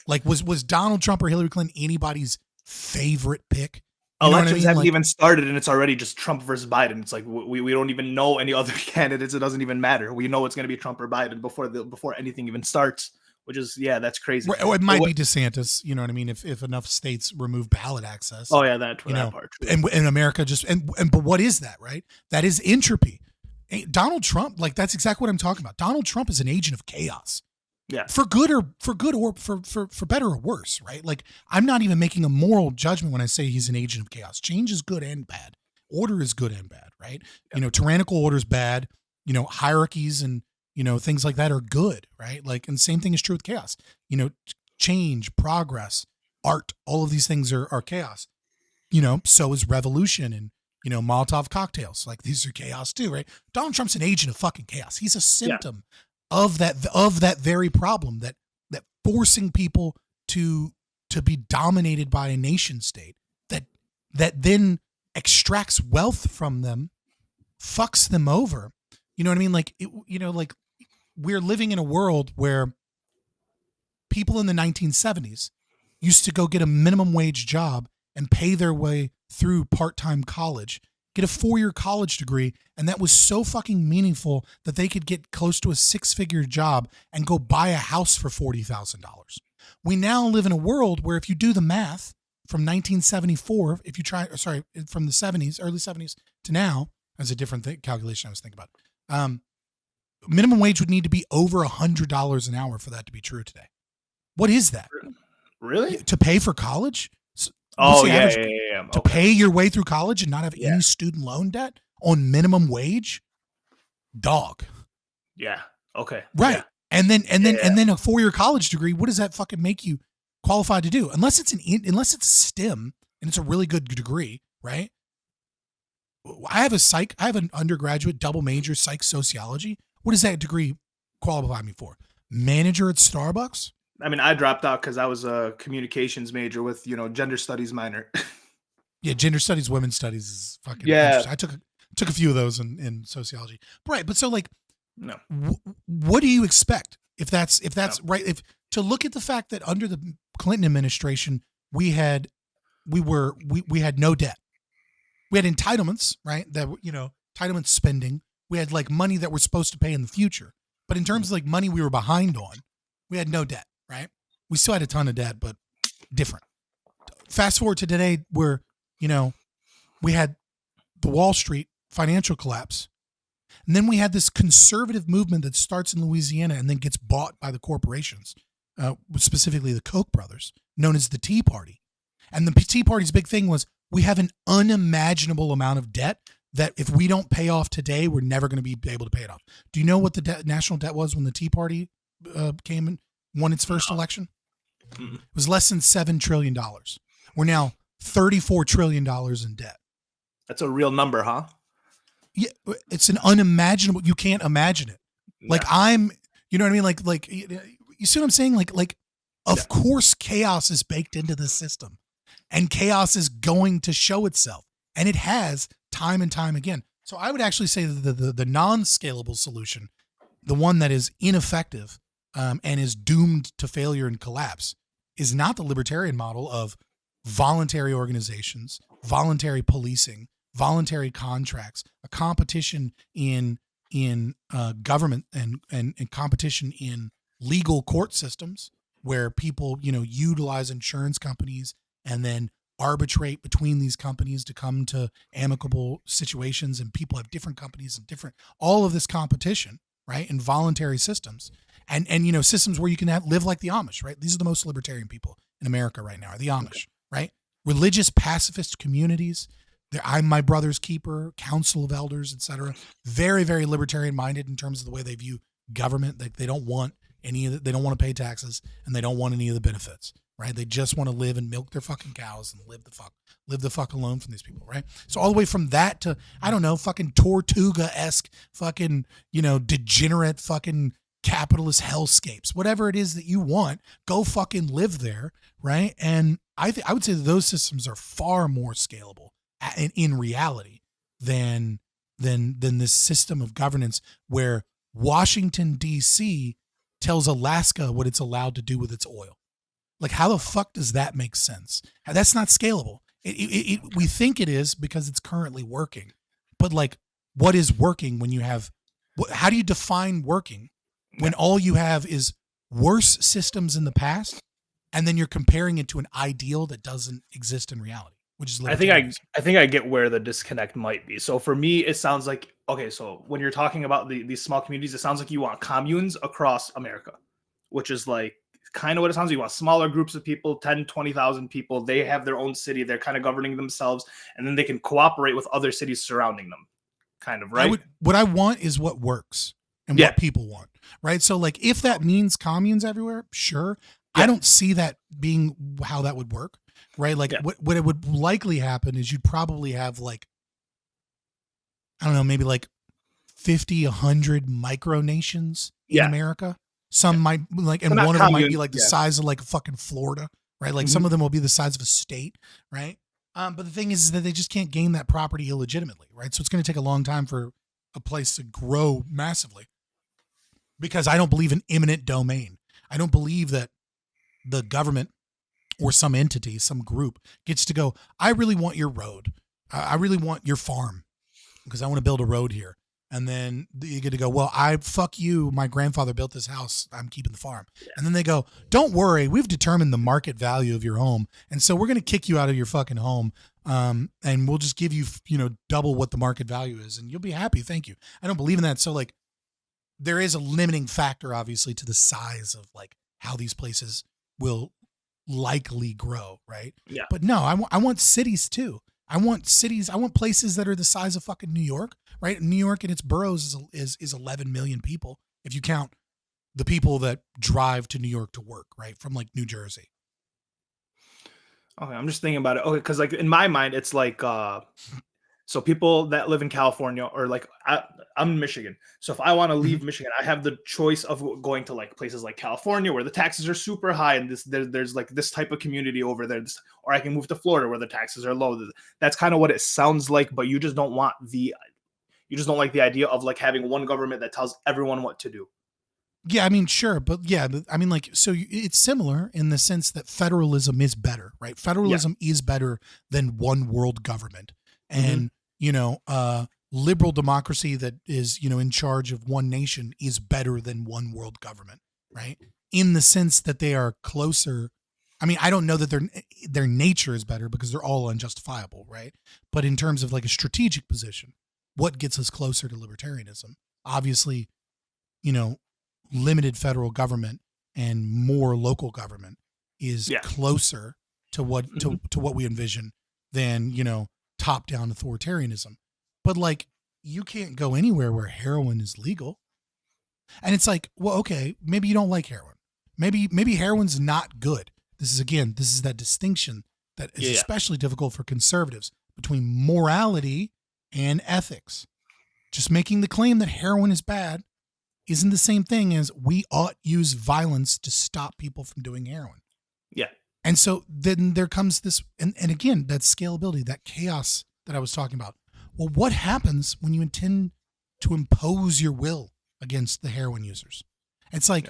Like, was Donald Trump or Hillary Clinton anybody's favorite pick? Elections haven't even started and it's already just Trump versus Biden. It's like we don't even know any other candidates. It doesn't even matter. We know it's going to be Trump or Biden before anything even starts, which is, that's crazy. Or it might be DeSantis, you know what I mean? If enough states remove ballot access. Oh yeah, that part. And America but what is that, right? That is entropy. Donald Trump, that's exactly what I'm talking about. Donald Trump is an agent of chaos. Yeah. For good or for better or worse, right? Like, I'm not even making a moral judgment when I say he's an agent of chaos. Change is good and bad. Order is good and bad, right? Yeah. Tyrannical order is bad. Hierarchies and, things like that are good, right? Like, and same thing is true with chaos. Change, progress, art, all of these things are chaos. So is revolution and, Molotov cocktails. Like, these are chaos too, right? Donald Trump's an agent of fucking chaos. He's a symptom of that very problem that forcing people to be dominated by a nation state that then extracts wealth from them, fucks them over. You know what I mean? Like, we're living in a world where people in the 1970s used to go get a minimum wage job and pay their way through part-time college, get a 4-year college degree, and that was so fucking meaningful that they could get close to a 6-figure job and go buy a house for $40,000. We now live in a world where, if you do the math from 1974, from the 70s, early 70s to now, that's a different calculation I was thinking about. Minimum wage would need to be over $100 an hour for that to be true today. What is that? Really? To pay for college? Oh, yeah. To pay your way through college and not have any student loan debt on minimum wage? Dog. Yeah. Okay. Right. Yeah. And then a 4-year college degree, what does that fucking make you qualified to do? Unless it's STEM and it's a really good degree, right? I have an undergraduate double major psych sociology. What does that degree qualify me for? Manager at Starbucks? I mean, I dropped out because I was a communications major with, gender studies minor. Yeah, gender studies, women's studies is fucking Yeah. interesting. I took a few of those in sociology. Right, but so like, No. what do you expect if that's No. right? If to look at the fact that under the Clinton administration we had no debt, we had entitlements, right? That entitlement spending. We had like money that we're supposed to pay in the future, but in terms of like money we were behind on, we had no debt, right? We still had a ton of debt, but different. Fast forward to today, where we had the Wall Street financial collapse. And then we had this conservative movement that starts in Louisiana and then gets bought by the corporations, specifically the Koch brothers, known as the Tea Party. And the Tea Party's big thing was we have an unimaginable amount of debt that if we don't pay off today, we're never going to be able to pay it off. Do you know what the national debt was when the Tea Party came and won its first election? It was less than $7 trillion. We're now $34 trillion in debt. That's a real number, huh? Yeah, it's an unimaginable. You can't imagine it. Like you know what I mean? Like you see what I'm saying? Like, of course, chaos is baked into the system, and chaos is going to show itself, and it has time and time again. So I would actually say that the non-scalable solution, the one that is ineffective and is doomed to failure and collapse, is not the libertarian model of voluntary organizations, voluntary policing, voluntary contracts, a competition in government and competition in legal court systems where people utilize insurance companies and then arbitrate between these companies to come to amicable situations, and people have different companies and different all of this competition, right? And voluntary systems and systems where you can live like the Amish, right? These are the most libertarian people in America right now, are the Amish, right? Religious pacifist communities. I'm my brother's keeper, council of elders, etc. Very, very libertarian minded in terms of the way they view government. They don't want they don't want to pay taxes, and they don't want any of the benefits, right? They just want to live and milk their fucking cows and live the fuck alone from these people, right? So all the way from that to, I don't know, fucking Tortuga-esque fucking, degenerate fucking capitalist hellscapes, whatever it is that you want, go fucking live there, right? And I would say that those systems are far more scalable in reality than this system of governance where Washington D.C. tells Alaska what it's allowed to do with its oil. Like, how the fuck does that make sense? That's not scalable. We think it is because it's currently working, but like, what is working when you have? How do you define working when all you have is worse systems in the past, and then you're comparing it to an ideal that doesn't exist in reality? Which is I think I get where the disconnect might be. So for me, it sounds like, okay, so when you're talking about these small communities, it sounds like you want communes across America, which is like kind of what it sounds like. You want smaller groups of people, 10, 20,000 people. They have their own city. They're kind of governing themselves, and then they can cooperate with other cities surrounding them, kind of, right? What I want is what works and what people want, right? So like, if that means communes everywhere, sure. I don't see that being how that would work. Right. Like what it would likely happen is you'd probably have like, I don't know, maybe like 50, 100 micronations in America. Some might like, and one of them might be like the size of like fucking Florida, right? Like some of them will be the size of a state. Right. But the thing is that they just can't gain that property illegitimately. Right. So it's going to take a long time for a place to grow massively, because I don't believe in eminent domain. I don't believe that the government or some entity, some group gets to go, I really want your road. I really want your farm because I want to build a road here. And then you get to go, well, fuck you. My grandfather built this house. I'm keeping the farm. And then they go, don't worry. We've determined the market value of your home. And so we're going to kick you out of your fucking home. And we'll just give you, double what the market value is. And you'll be happy. Thank you. I don't believe in that. So like, there is a limiting factor, obviously, to the size of like how these places will likely grow, right? Yeah. But no, I want cities too. I want cities. I want places that are the size of fucking New York, right? New York and its boroughs is 11 million people if you count the people that drive to New York to work, right? From like New Jersey. Okay, I'm just thinking about it. Okay, because like in my mind, it's like So people that live in California, or like I'm in Michigan. So if I want to leave Michigan, I have the choice of going to like places like California where the taxes are super high, and there's like this type of community over there, or I can move to Florida where the taxes are low. That's kind of what it sounds like, but you just don't like the idea of like having one government that tells everyone what to do. Yeah, I mean, sure, but yeah, I mean, like, so it's similar in the sense that federalism is better, right? Federalism is better than one world government, and liberal democracy that is, in charge of one nation is better than one world government, right? In the sense that they are closer. I mean, I don't know that their nature is better because they're all unjustifiable, right? But in terms of like a strategic position, what gets us closer to libertarianism? Obviously, limited federal government and more local government is closer to what to what we envision than top-down authoritarianism. But like, you can't go anywhere where heroin is legal, and it's like, well, okay, maybe you don't like heroin, maybe heroin's not good. This is that distinction that is especially difficult for conservatives between morality and ethics. Just making the claim that heroin is bad isn't the same thing as we ought use violence to stop people from doing heroin. Yeah. And so then there comes this, and again, that scalability, that chaos that I was talking about. Well, what happens when you intend to impose your will against the heroin users? It's like,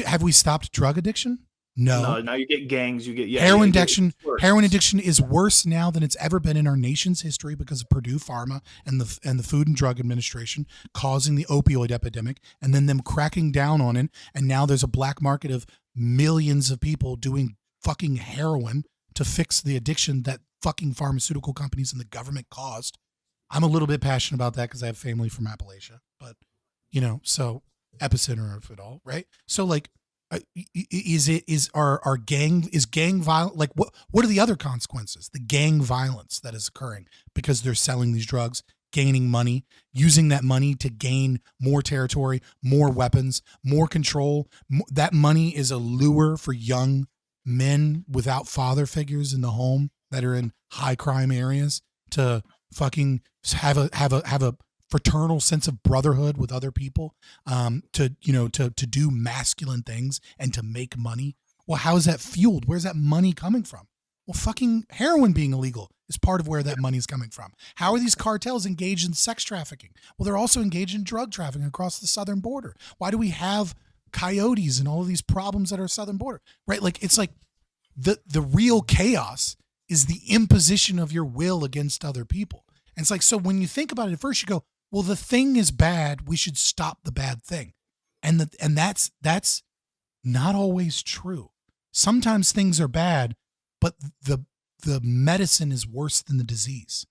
have we stopped drug addiction? No. Now you get gangs. You get heroin addiction. Heroin addiction is worse now than it's ever been in our nation's history because of Purdue Pharma and the Food and Drug Administration causing the opioid epidemic, and then them cracking down on it. And now there's a black market of millions of people doing fucking heroin to fix the addiction that fucking pharmaceutical companies and the government caused. I'm a little bit passionate about that because I have family from Appalachia, but so epicenter of it all, right? So like. Is gang violence, like what are the other consequences? The gang violence that is occurring because they're selling these drugs, gaining money, using that money to gain more territory, more weapons, more control. That money is a lure for young men without father figures in the home that are in high crime areas to fucking have a fraternal sense of brotherhood with other people, to do masculine things and to make money. Well, how is that fueled? Where's that money coming from? Well, fucking heroin being illegal is part of where that money is coming from. How are these cartels engaged in sex trafficking? Well, they're also engaged in drug trafficking across the southern border. Why do we have coyotes and all of these problems at our southern border? Right? Like, it's like the real chaos is the imposition of your will against other people. And it's like, so when you think about it at first, you go, well, the thing is bad. We should stop the bad thing. And that's not always true. Sometimes things are bad, but the medicine is worse than the disease.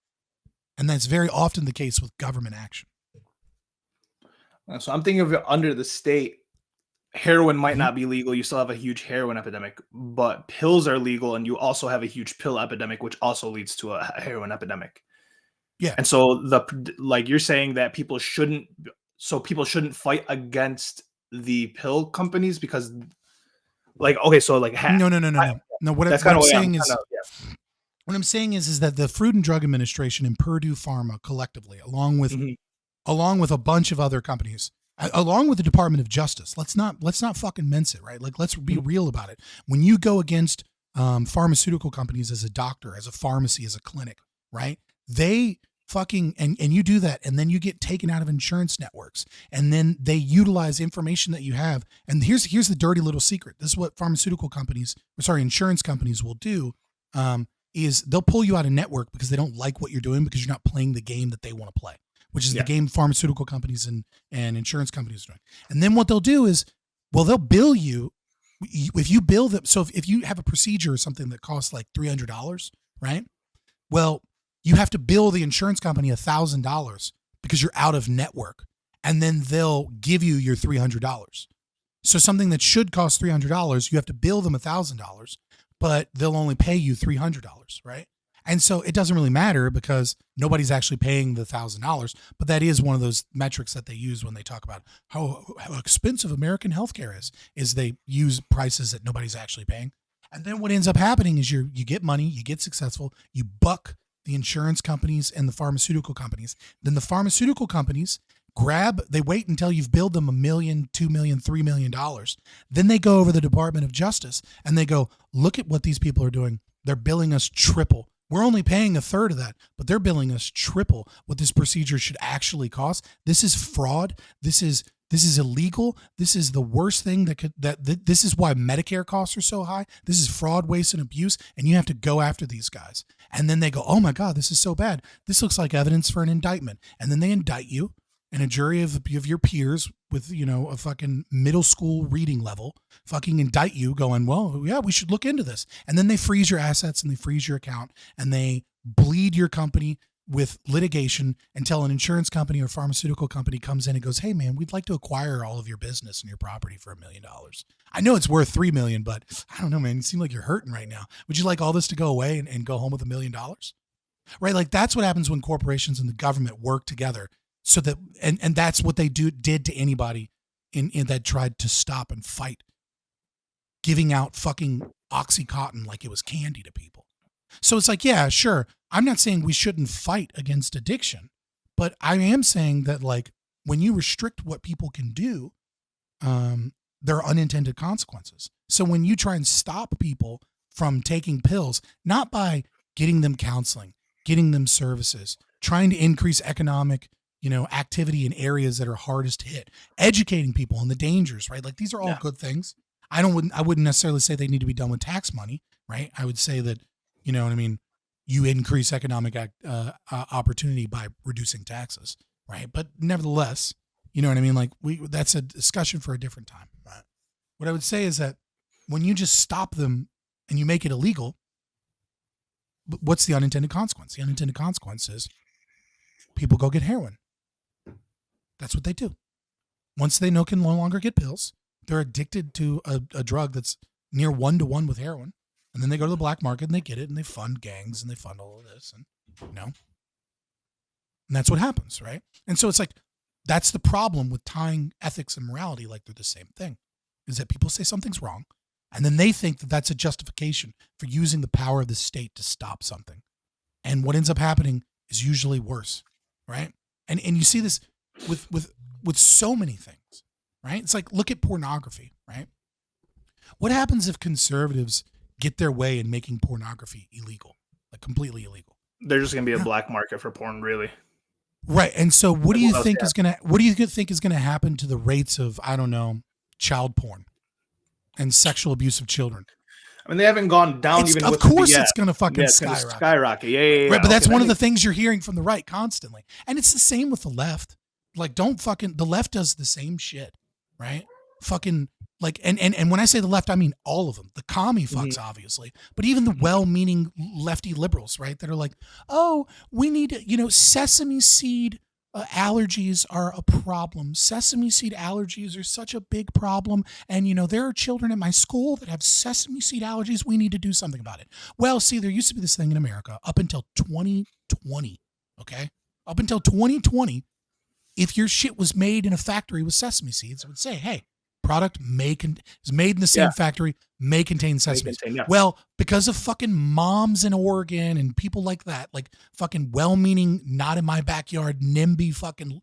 And that's very often the case with government action. So I'm thinking of it under the state. Heroin might not be legal. You still have a huge heroin epidemic, but pills are legal. And you also have a huge pill epidemic, which also leads to a heroin epidemic. Yeah. And so like you're saying that people shouldn't fight against the pill companies because like, okay, so like no. What I'm saying is that the Food and Drug Administration and Purdue Pharma collectively, along with a bunch of other companies, along with the Department of Justice, let's not fucking mince it, right? Like, let's be real about it. When you go against pharmaceutical companies as a doctor, as a pharmacy, as a clinic, right? They fucking, and you do that, and then you get taken out of insurance networks, and then they utilize information that you have. And here's the dirty little secret. This is what insurance companies will do, is they'll pull you out of network because they don't like what you're doing because you're not playing the game that they want to play, which is the game pharmaceutical companies and insurance companies are doing. And then what they'll do is, well, they'll bill you if you bill them. So if you have a procedure or something that costs like $300, right? Well, you have to bill the insurance company $1,000 because you're out of network, and then they'll give you your $300. So something that should cost $300, you have to bill them $1,000, but they'll only pay you $300, right? And so it doesn't really matter because nobody's actually paying the $1,000, but that is one of those metrics that they use when they talk about how expensive American healthcare is they use prices that nobody's actually paying. And then what ends up happening is you get money, you get successful, you buck the insurance companies, and the pharmaceutical companies. Then the pharmaceutical companies they wait until you've billed them $1 million, $2 million, $3 million. Then they go over the Department of Justice and they go, look at what these people are doing. They're billing us triple. We're only paying a third of that, but they're billing us triple what this procedure should actually cost. This is fraud. This is illegal. This is the worst thing this is why Medicare costs are so high. This is fraud, waste, and abuse. And you have to go after these guys. And then they go, oh my God, this is so bad. This looks like evidence for an indictment. And then they indict you. And a jury of your peers with, a fucking middle school reading level fucking indict you going, well, yeah, we should look into this. And then they freeze your assets and they freeze your account and they bleed your company with litigation until an insurance company or pharmaceutical company comes in and goes, hey man, we'd like to acquire all of your business and your property for $1 million. I know it's worth $3 million, but I don't know, man, you seem like you're hurting right now. Would you like all this to go away and go home with $1 million? Right? Like that's what happens when corporations and the government work together. So that, and that's what they did to anybody in that tried to stop and fight giving out fucking Oxycontin like it was candy to people. So it's like, yeah, sure. I'm not saying we shouldn't fight against addiction, but I am saying that like when you restrict what people can do, there are unintended consequences. So when you try and stop people from taking pills, not by getting them counseling, getting them services, trying to increase economic activity in areas that are hardest hit, educating people on the dangers, right? Like these are all good things. I wouldn't necessarily say they need to be done with tax money, right? I would say that, you know what I mean? You increase economic opportunity by reducing taxes, right? But nevertheless, you know what I mean? Like that's a discussion for a different time. Right? What I would say is that when you just stop them and you make it illegal, what's the unintended consequence? The unintended consequence is people go get heroin. That's what they do. Once they can no longer get pills, they're addicted to a drug that's near 1-to-1 with heroin. And then they go to the black market and they get it and they fund gangs and they fund all of this. And, and that's what happens, right? And so it's like, that's the problem with tying ethics and morality like they're the same thing, is that people say something's wrong. And then they think that that's a justification for using the power of the state to stop something. And what ends up happening is usually worse, right? And you see this with so many things, right? It's like, look at pornography, right? What happens if conservatives get their way in making pornography illegal, like completely illegal? There's just going to be a black market for porn, really. Right. And so what do you think is going to happen to the rates of, I don't know, child porn and sexual abuse of children? I mean, they haven't gone down even. Of course, it's going to fucking skyrocket. Yeah. Right, but that's one of the things you're hearing from the right constantly, and it's the same with the left. Like, the left does the same shit, right? Fucking like, and when I say the left, I mean all of them. The commie fucks, obviously, but even the well-meaning lefty liberals, right? That are like, oh, we need, sesame seed allergies are a problem. Sesame seed allergies are such a big problem. And, there are children at my school that have sesame seed allergies. We need to do something about it. Well, see, there used to be this thing in America up until 2020. Okay. Up until 2020, if your shit was made in a factory with sesame seeds, it would say, hey, product is made in the same factory, may contain sesame seeds. Well, because of fucking moms in Oregon and people like that, like fucking well-meaning, not in my backyard, NIMBY fucking,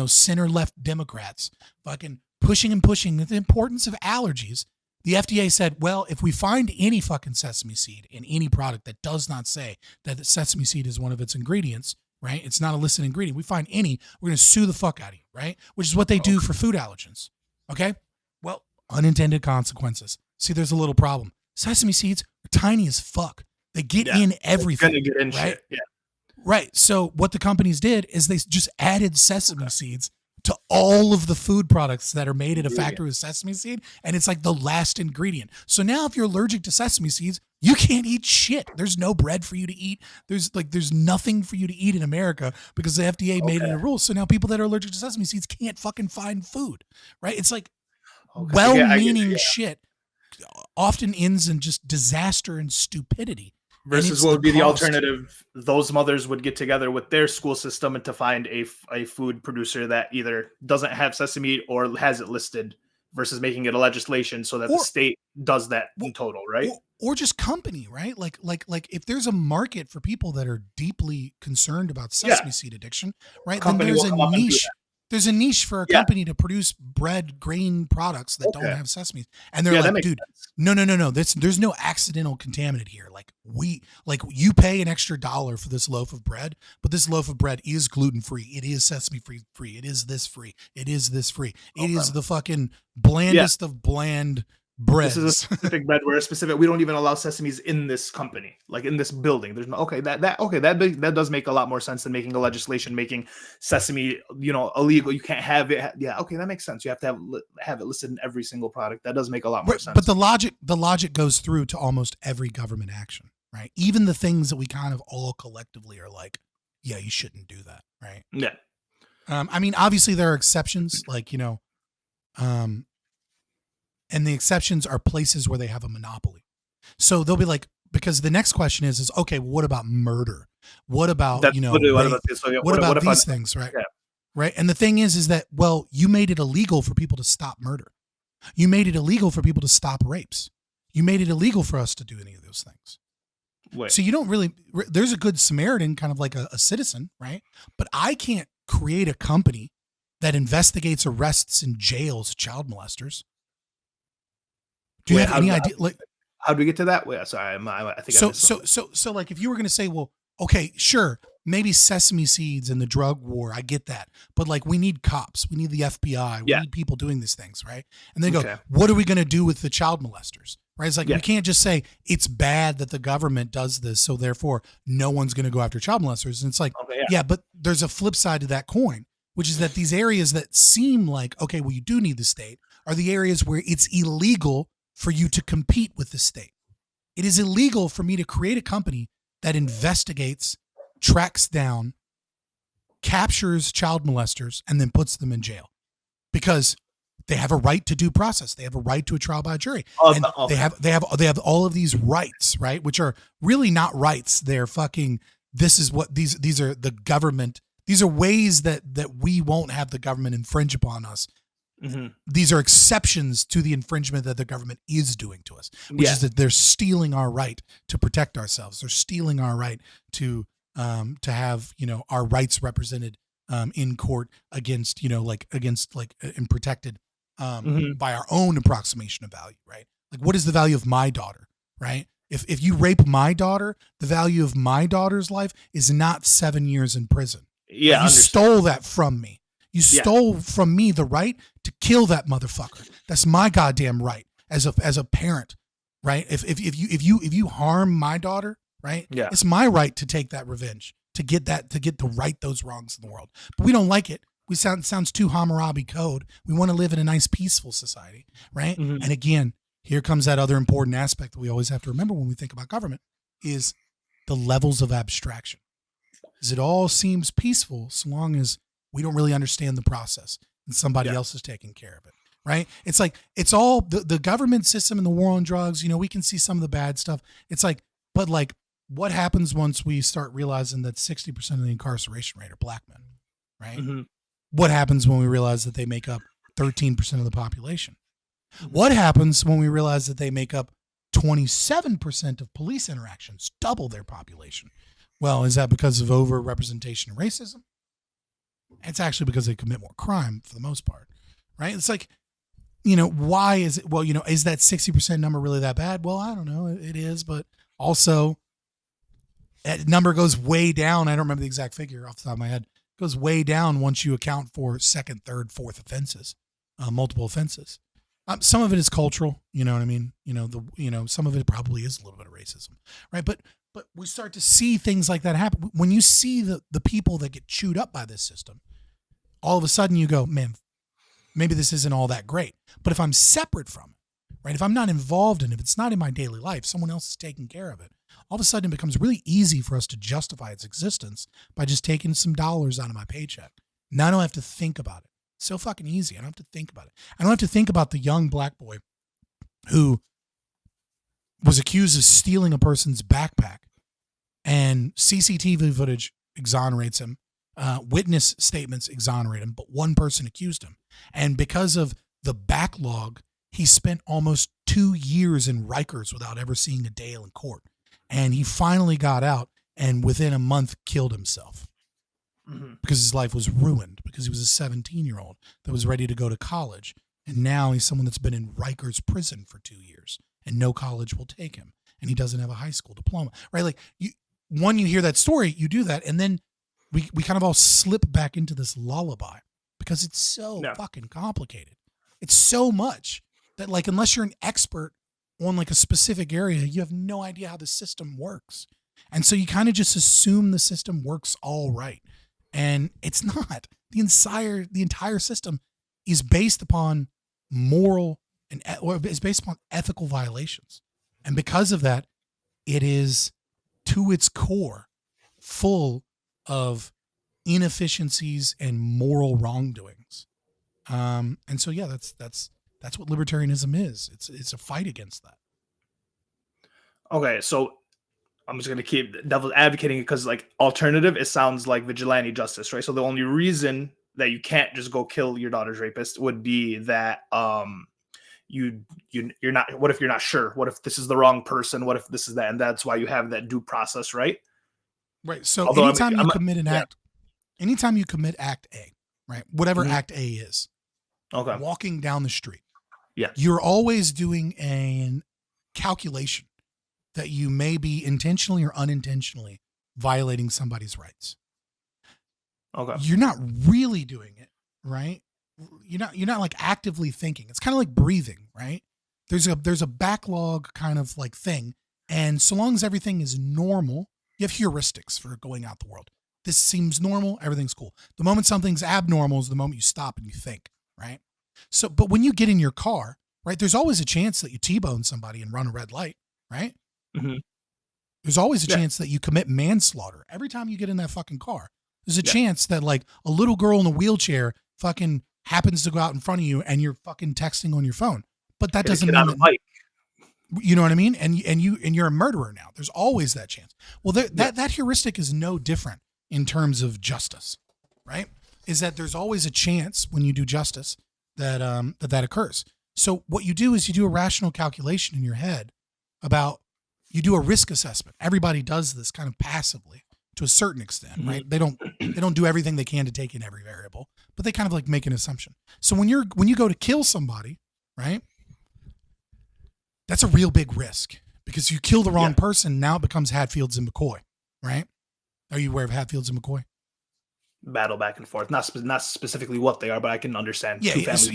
center-left Democrats fucking pushing the importance of allergies, the FDA said, well, if we find any fucking sesame seed in any product that does not say that the sesame seed is one of its ingredients, right? It's not a listed ingredient. We find any, we're going to sue the fuck out of you, right? Which is what they do for food allergens. Okay? Well, unintended consequences. See, there's a little problem. Sesame seeds are tiny as fuck. They get in everything. Get in right? Shit. Yeah. Right. So what the companies did is they just added sesame seeds to all of the food products that are made at a factory with sesame seed. And it's like the last ingredient. So now if you're allergic to sesame seeds, you can't eat shit. There's no bread for you to eat. There's nothing for you to eat in America because the FDA made it a rule. So now people that are allergic to sesame seeds can't fucking find food, right? It's like well-meaning shit often ends in just disaster and stupidity. Versus what would be the alternative? Those mothers would get together with their school system and to find a food producer that either doesn't have sesame or has it listed versus making it a legislation so that the state does that in total, right? Or just company, right? Like if there's a market for people that are deeply concerned about sesame seed addiction, right? Then there's a niche. There's a niche for a company to produce bread, grain products that don't have sesame. And they're like, dude, no. There's no accidental contaminant here. Like you pay an extra $1 for this loaf of bread, but this loaf of bread is gluten-free. It is sesame free. It is this free. It is this free. It is the fucking blandest of bland breads. This is a specific bread where we don't even allow sesames in this company, like in this building. There's no that does make a lot more sense than making a legislation making sesame, illegal. You can't have it. Yeah, okay, that makes sense. You have to have it listed in every single product. That does make a lot more sense. But the logic goes through to almost every government action, right? Even the things that we kind of all collectively are like, yeah, you shouldn't do that, right? Yeah. I mean, obviously there are exceptions, like and the exceptions are places where they have a monopoly. So they'll be like, because the next question is okay, well, what about murder? What about, what about these things, right? Yeah. Right. And the thing is that, well, you made it illegal for people to stop murder. You made it illegal for people to stop rapes. You made it illegal for us to do any of those things. Wait. So you don't really, there's a good Samaritan, kind of like a citizen, right? But I can't create a company that investigates, arrests, and jails child molesters. Do you have any idea? Like, how do we get to that? Wait, sorry, I think so. Like, if you were going to say, well, okay, sure, maybe sesame seeds and the drug war, I get that, but like, we need cops, we need the FBI, we need people doing these things, right? And they go, what are we going to do with the child molesters? Right? It's like we can't just say it's bad that the government does this, so therefore no one's going to go after child molesters. And it's like, but there's a flip side to that coin, which is that these areas that seem like, okay, well, you do need the state, are the areas where it's illegal for you to compete with the state. It is illegal for me to create a company that investigates, tracks down, captures child molesters, and then puts them in jail, because they have a right to due process. They have a right to a trial by jury. And they have all of these rights, right? Which are really not rights. They're fucking, this is what these are the government. These are ways that we won't have the government infringe upon us. Mm-hmm. These are exceptions to the infringement that the government is doing to us, which is that they're stealing our right to protect ourselves. They're stealing our right to have, our rights represented in court against, and protected by our own approximation of value, right? Like, what is the value of my daughter, right? If you rape my daughter, the value of my daughter's life is not 7 years in prison. Yeah, you stole that from me. You stole from me the right to kill that motherfucker. That's my goddamn right as a parent, right? If you harm my daughter, right? Yeah. It's my right to take that revenge, to get to right those wrongs in the world. But we don't like it. Sounds too Hammurabi code. We want to live in a nice, peaceful society, right? Mm-hmm. And again, here comes that other important aspect that we always have to remember when we think about government is the levels of abstraction. Because it all seems peaceful so long as we don't really understand the process and somebody else is taking care of it, right? It's like, it's all the government system and the war on drugs, we can see some of the bad stuff. It's like, but like, what happens once we start realizing that 60% of the incarceration rate are black men, right? Mm-hmm. What happens when we realize that they make up 13% of the population? Mm-hmm. What happens when we realize that they make up 27% of police interactions, double their population? Well, is that because of overrepresentation and racism? It's actually because they commit more crime for the most part, right? It's like, why is it? Well, is that 60% number really that bad? Well, I don't know. It is, but also that number goes way down. I don't remember the exact figure off the top of my head. It goes way down once you account for second, third, fourth offenses, multiple offenses. Some of it is cultural, you know what I mean? Some of it probably is a little bit of racism, right? But we start to see things like that happen. When you see the people that get chewed up by this system, all of a sudden you go, man, maybe this isn't all that great. But if I'm separate from it, right? If I'm not involved in it, if it's not in my daily life, someone else is taking care of it. All of a sudden it becomes really easy for us to justify its existence by just taking some dollars out of my paycheck. Now I don't have to think about it. It's so fucking easy. I don't have to think about it. I don't have to think about the young black boy who was accused of stealing a person's backpack, and CCTV footage exonerates him. Witness statements exonerate him, but one person accused him. And because of the backlog, he spent almost 2 years in Rikers without ever seeing a day in court. And he finally got out and within a month killed himself because his life was ruined because he was a 17-year-old that was ready to go to college. And now he's someone that's been in Rikers prison for 2 years and no college will take him. And he doesn't have a high school diploma, right? Like you hear that story, you do that. And then we kind of all slip back into this lullaby because it's so fucking complicated. It's so much that like, unless you're an expert on like a specific area, you have no idea how the system works. And so you kind of just assume the system works all right. And it's not. The entire system is based upon moral or is based upon ethical violations. And because of that, it is to its core full of inefficiencies and moral wrongdoings. And so, yeah, that's what libertarianism is. It's a fight against that. Okay, so I'm just gonna keep devil's advocating because, like, alternative, it sounds like vigilante justice, right? So the only reason that you can't just go kill your daughter's rapist would be that you're not. What if you're not sure? What if this is the wrong person? What if this is that? And that's why you have that due process, right? Right. So anytime you commit an act, anytime you commit Act A, right? Whatever Act A is, walking down the street, you're always doing a calculation that you may be intentionally or unintentionally violating somebody's rights. Okay. You're not really doing it, right? You're not like actively thinking. It's kind of like breathing, right? There's a backlog kind of like thing. And so long as everything is normal, you have heuristics for going out the world. This seems normal, everything's cool. The moment something's abnormal is the moment you stop and you think, right? So, but when you get in your car, right, there's always a chance that you T-bone somebody and run a red light, right? Mm-hmm. There's always a chance that you commit manslaughter. Every time you get in that fucking car, there's a chance that like a little girl in a wheelchair fucking happens to go out in front of you and you're fucking texting on your phone. But that doesn't mean that, you know what I mean? And you're a murderer now. There's always that chance. Well, that heuristic is no different in terms of justice, right? Is that there's always a chance when you do justice that that occurs. So what you do is you do a rational calculation in your head about, you do a risk assessment. Everybody does this kind of passively to a certain extent, right? They don't do everything they can to take in every variable, but they kind of like make an assumption. So when you go to kill somebody, right? That's a real big risk because you kill the wrong person. Now it becomes Hatfields and McCoy, right? Are you aware of Hatfields and McCoy? Battle back and forth. Not specifically what they are, but I can understand. Yeah, exactly.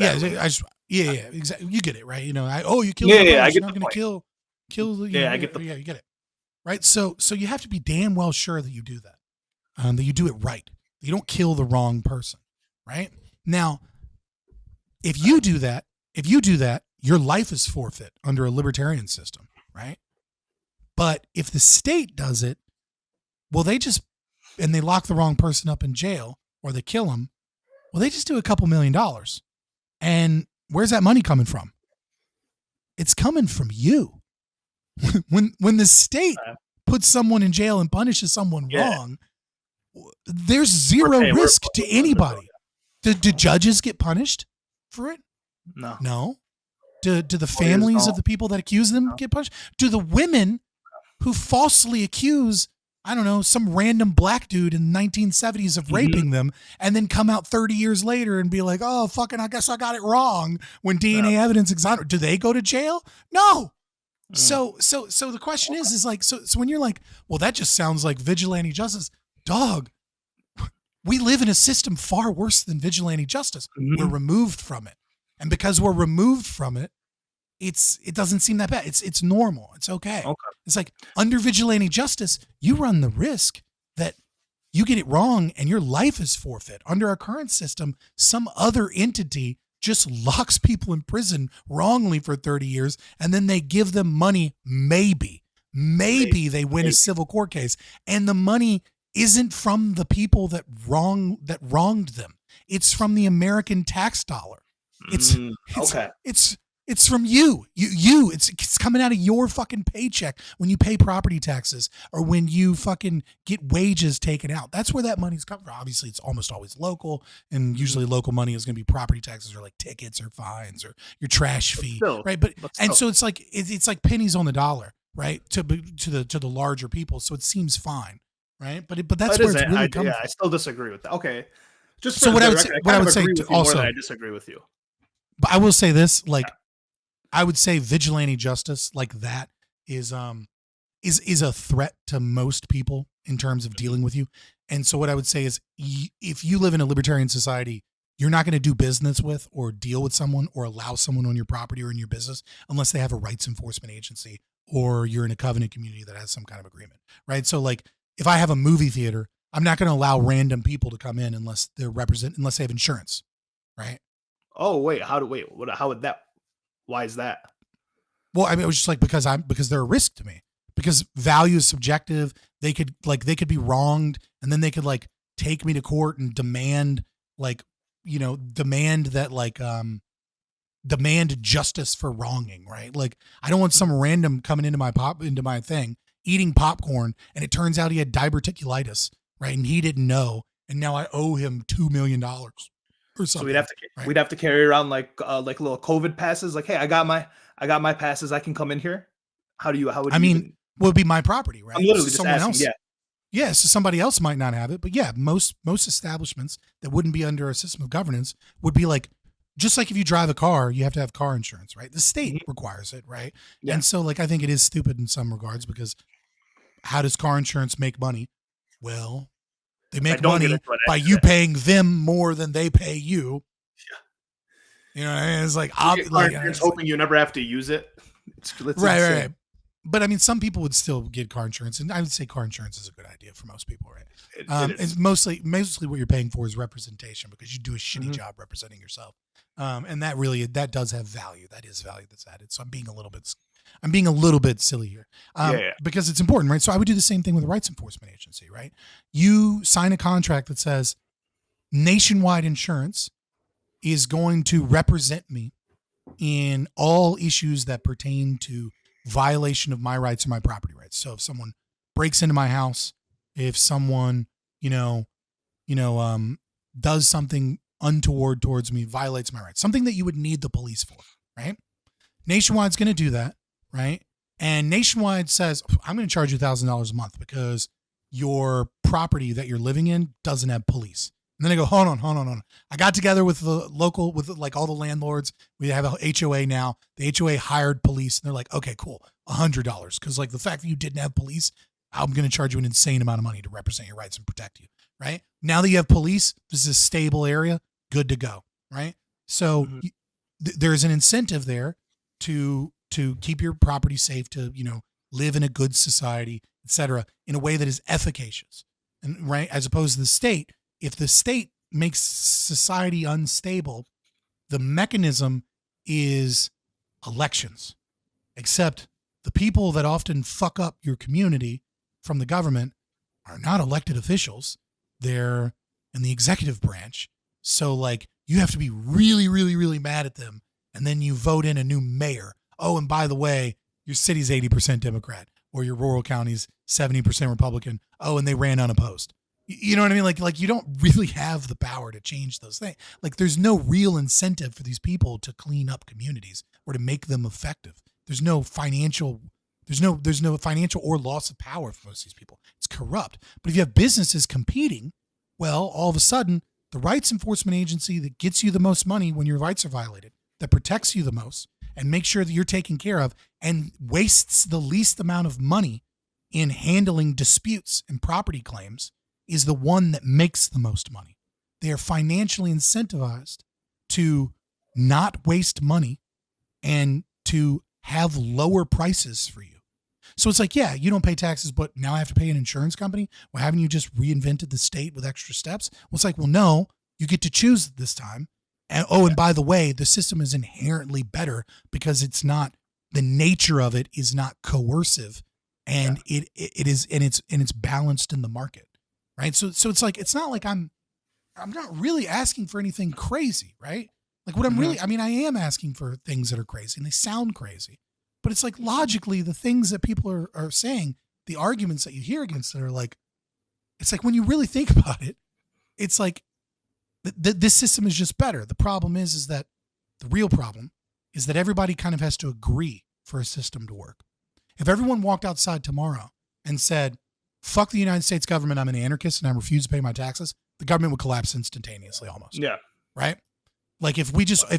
You get it, right? You know, you killed the person. You're not going to kill. I get you get it, right? So you have to be damn well sure that you do that, that you do it right. You don't kill the wrong person, right? Now, if you do that, your life is forfeit under a libertarian system, right? But if the state does it, well, they lock the wrong person up in jail or they kill them. Well, they just do a couple $1 million. And where's that money coming from? It's coming from you. When the state puts someone in jail and punishes someone wrong, there's zero risk to anybody. Do judges get punished for it? No. Do the families of the people that accuse them get punished? Do the women who falsely accuse, I don't know, some random black dude in the 1970s of raping them and then come out 30 years later and be like, oh, fucking, I guess I got it wrong when DNA evidence exonerates? Do they go to jail? No. So the question is like, so when you're like, well, that just sounds like vigilante justice, dog, we live in a system far worse than vigilante justice. We're removed from it. And because we're removed from it, it doesn't seem that bad. It's normal. It's okay. It's like under vigilante justice, you run the risk that you get it wrong and your life is forfeit. Under our current system, some other entity just locks people in prison wrongly for 30 years and then they give them money. Maybe they win a civil court case and the money isn't from the people that wronged them. It's from the American tax dollar. It's It's from you. It's coming out of your fucking paycheck when you pay property taxes or when you fucking get wages taken out. That's where that money's coming from. Obviously, it's almost always local, and usually local money is going to be property taxes or like tickets or fines or your trash fee, right? But and so it's like pennies on the dollar, right? To the larger people, so it seems fine, right? But that's where it's really coming from. I still disagree with that. Okay, just so what I would say also, I disagree with you. But I will say this, like. Yeah. I would say vigilante justice like that is a threat to most people in terms of dealing with you. And so what I would say is if you live in a libertarian society, you're not going to do business with or deal with someone or allow someone on your property or in your business unless they have a rights enforcement agency or you're in a covenant community that has some kind of agreement, right? So like if I have a movie theater, I'm not going to allow random people to come in unless they have insurance, right? Oh, wait, how would that? Why is that? Well, I mean, it was just like because they're a risk to me. Because value is subjective. They could be wronged, and then they could like take me to court and demand demand justice for wronging, right? Like I don't want some random coming into my thing, eating popcorn, and it turns out he had diverticulitis, right? And he didn't know, and now I owe him $2 million. So we'd have to carry around like little COVID passes. Like, hey, I got my passes. I can come in here. Would be my property, right? I'm literally just asking, else. Yeah. So somebody else might not have it, but yeah, most establishments that wouldn't be under a system of governance would be like, just like if you drive a car, you have to have car insurance, right? The state requires it, right? Yeah. And so like I think it is stupid in some regards because how does car insurance make money? Well, they make money by you paying them more than they pay you. Yeah. You know what I mean? It's like hoping you never have to use it. It's right. But I mean, some people would still get car insurance, and I would say car insurance is a good idea for most people, right? It's mostly what you're paying for is representation because you do a shitty job representing yourself, and that does have value. That is value that's added. So I'm being a little bit silly here, because it's important, right? So I would do the same thing with a rights enforcement agency, right? You sign a contract that says nationwide insurance is going to represent me in all issues that pertain to violation of my rights or my property rights. So if someone breaks into my house, if someone, does something untoward towards me, violates my rights, something that you would need the police for, right? Nationwide's going to do that, right? And Nationwide says, I'm going to charge you $1,000 a month because your property that you're living in doesn't have police. And then I go, hold on. I got together with like all the landlords. We have a HOA now. The HOA hired police, and they're like, okay, cool, $100. Because like the fact that you didn't have police, I'm going to charge you an insane amount of money to represent your rights and protect you, right? Now that you have police, this is a stable area, good to go, right? So there's an incentive there to keep your property safe, to live in a good society, etc., in a way that is efficacious, and right, as opposed to the state. If the state makes society unstable, the mechanism is elections. Except the people that often fuck up your community from the government are not elected officials. They're in the executive branch. So like you have to be really, really, really mad at them. And then you vote in a new mayor. Oh, and by the way, your city's 80% Democrat or your rural county's 70% Republican. Oh, and they ran unopposed. You know what I mean? Like you don't really have the power to change those things. Like there's no real incentive for these people to clean up communities or to make them effective. There's no financial or loss of power for most of these people. It's corrupt. But if you have businesses competing, well, all of a sudden the rights enforcement agency that gets you the most money when your rights are violated, that protects you the most and makes sure that you're taken care of and wastes the least amount of money in handling disputes and property claims, is the one that makes the most money. They are financially incentivized to not waste money and to have lower prices for you. So it's like, yeah, you don't pay taxes, but now I have to pay an insurance company? Well, haven't you just reinvented the state with extra steps? Well, it's like, well, no, you get to choose this time. And and by the way, the system is inherently better because it's not, the nature of it is not coercive, and it is, and it's balanced in the market. Right. So it's like, it's not like I'm not really asking for anything crazy. Right. Like what I'm really, I mean, I am asking for things that are crazy and they sound crazy, but it's like logically the things that people are saying, the arguments that you hear against it are like, it's like when you really think about it, it's like this system is just better. The problem is that the real problem is that everybody kind of has to agree for a system to work. If everyone walked outside tomorrow and said, fuck the United States government, I'm an anarchist and I refuse to pay my taxes, the government would collapse instantaneously almost. Yeah. Right? Like if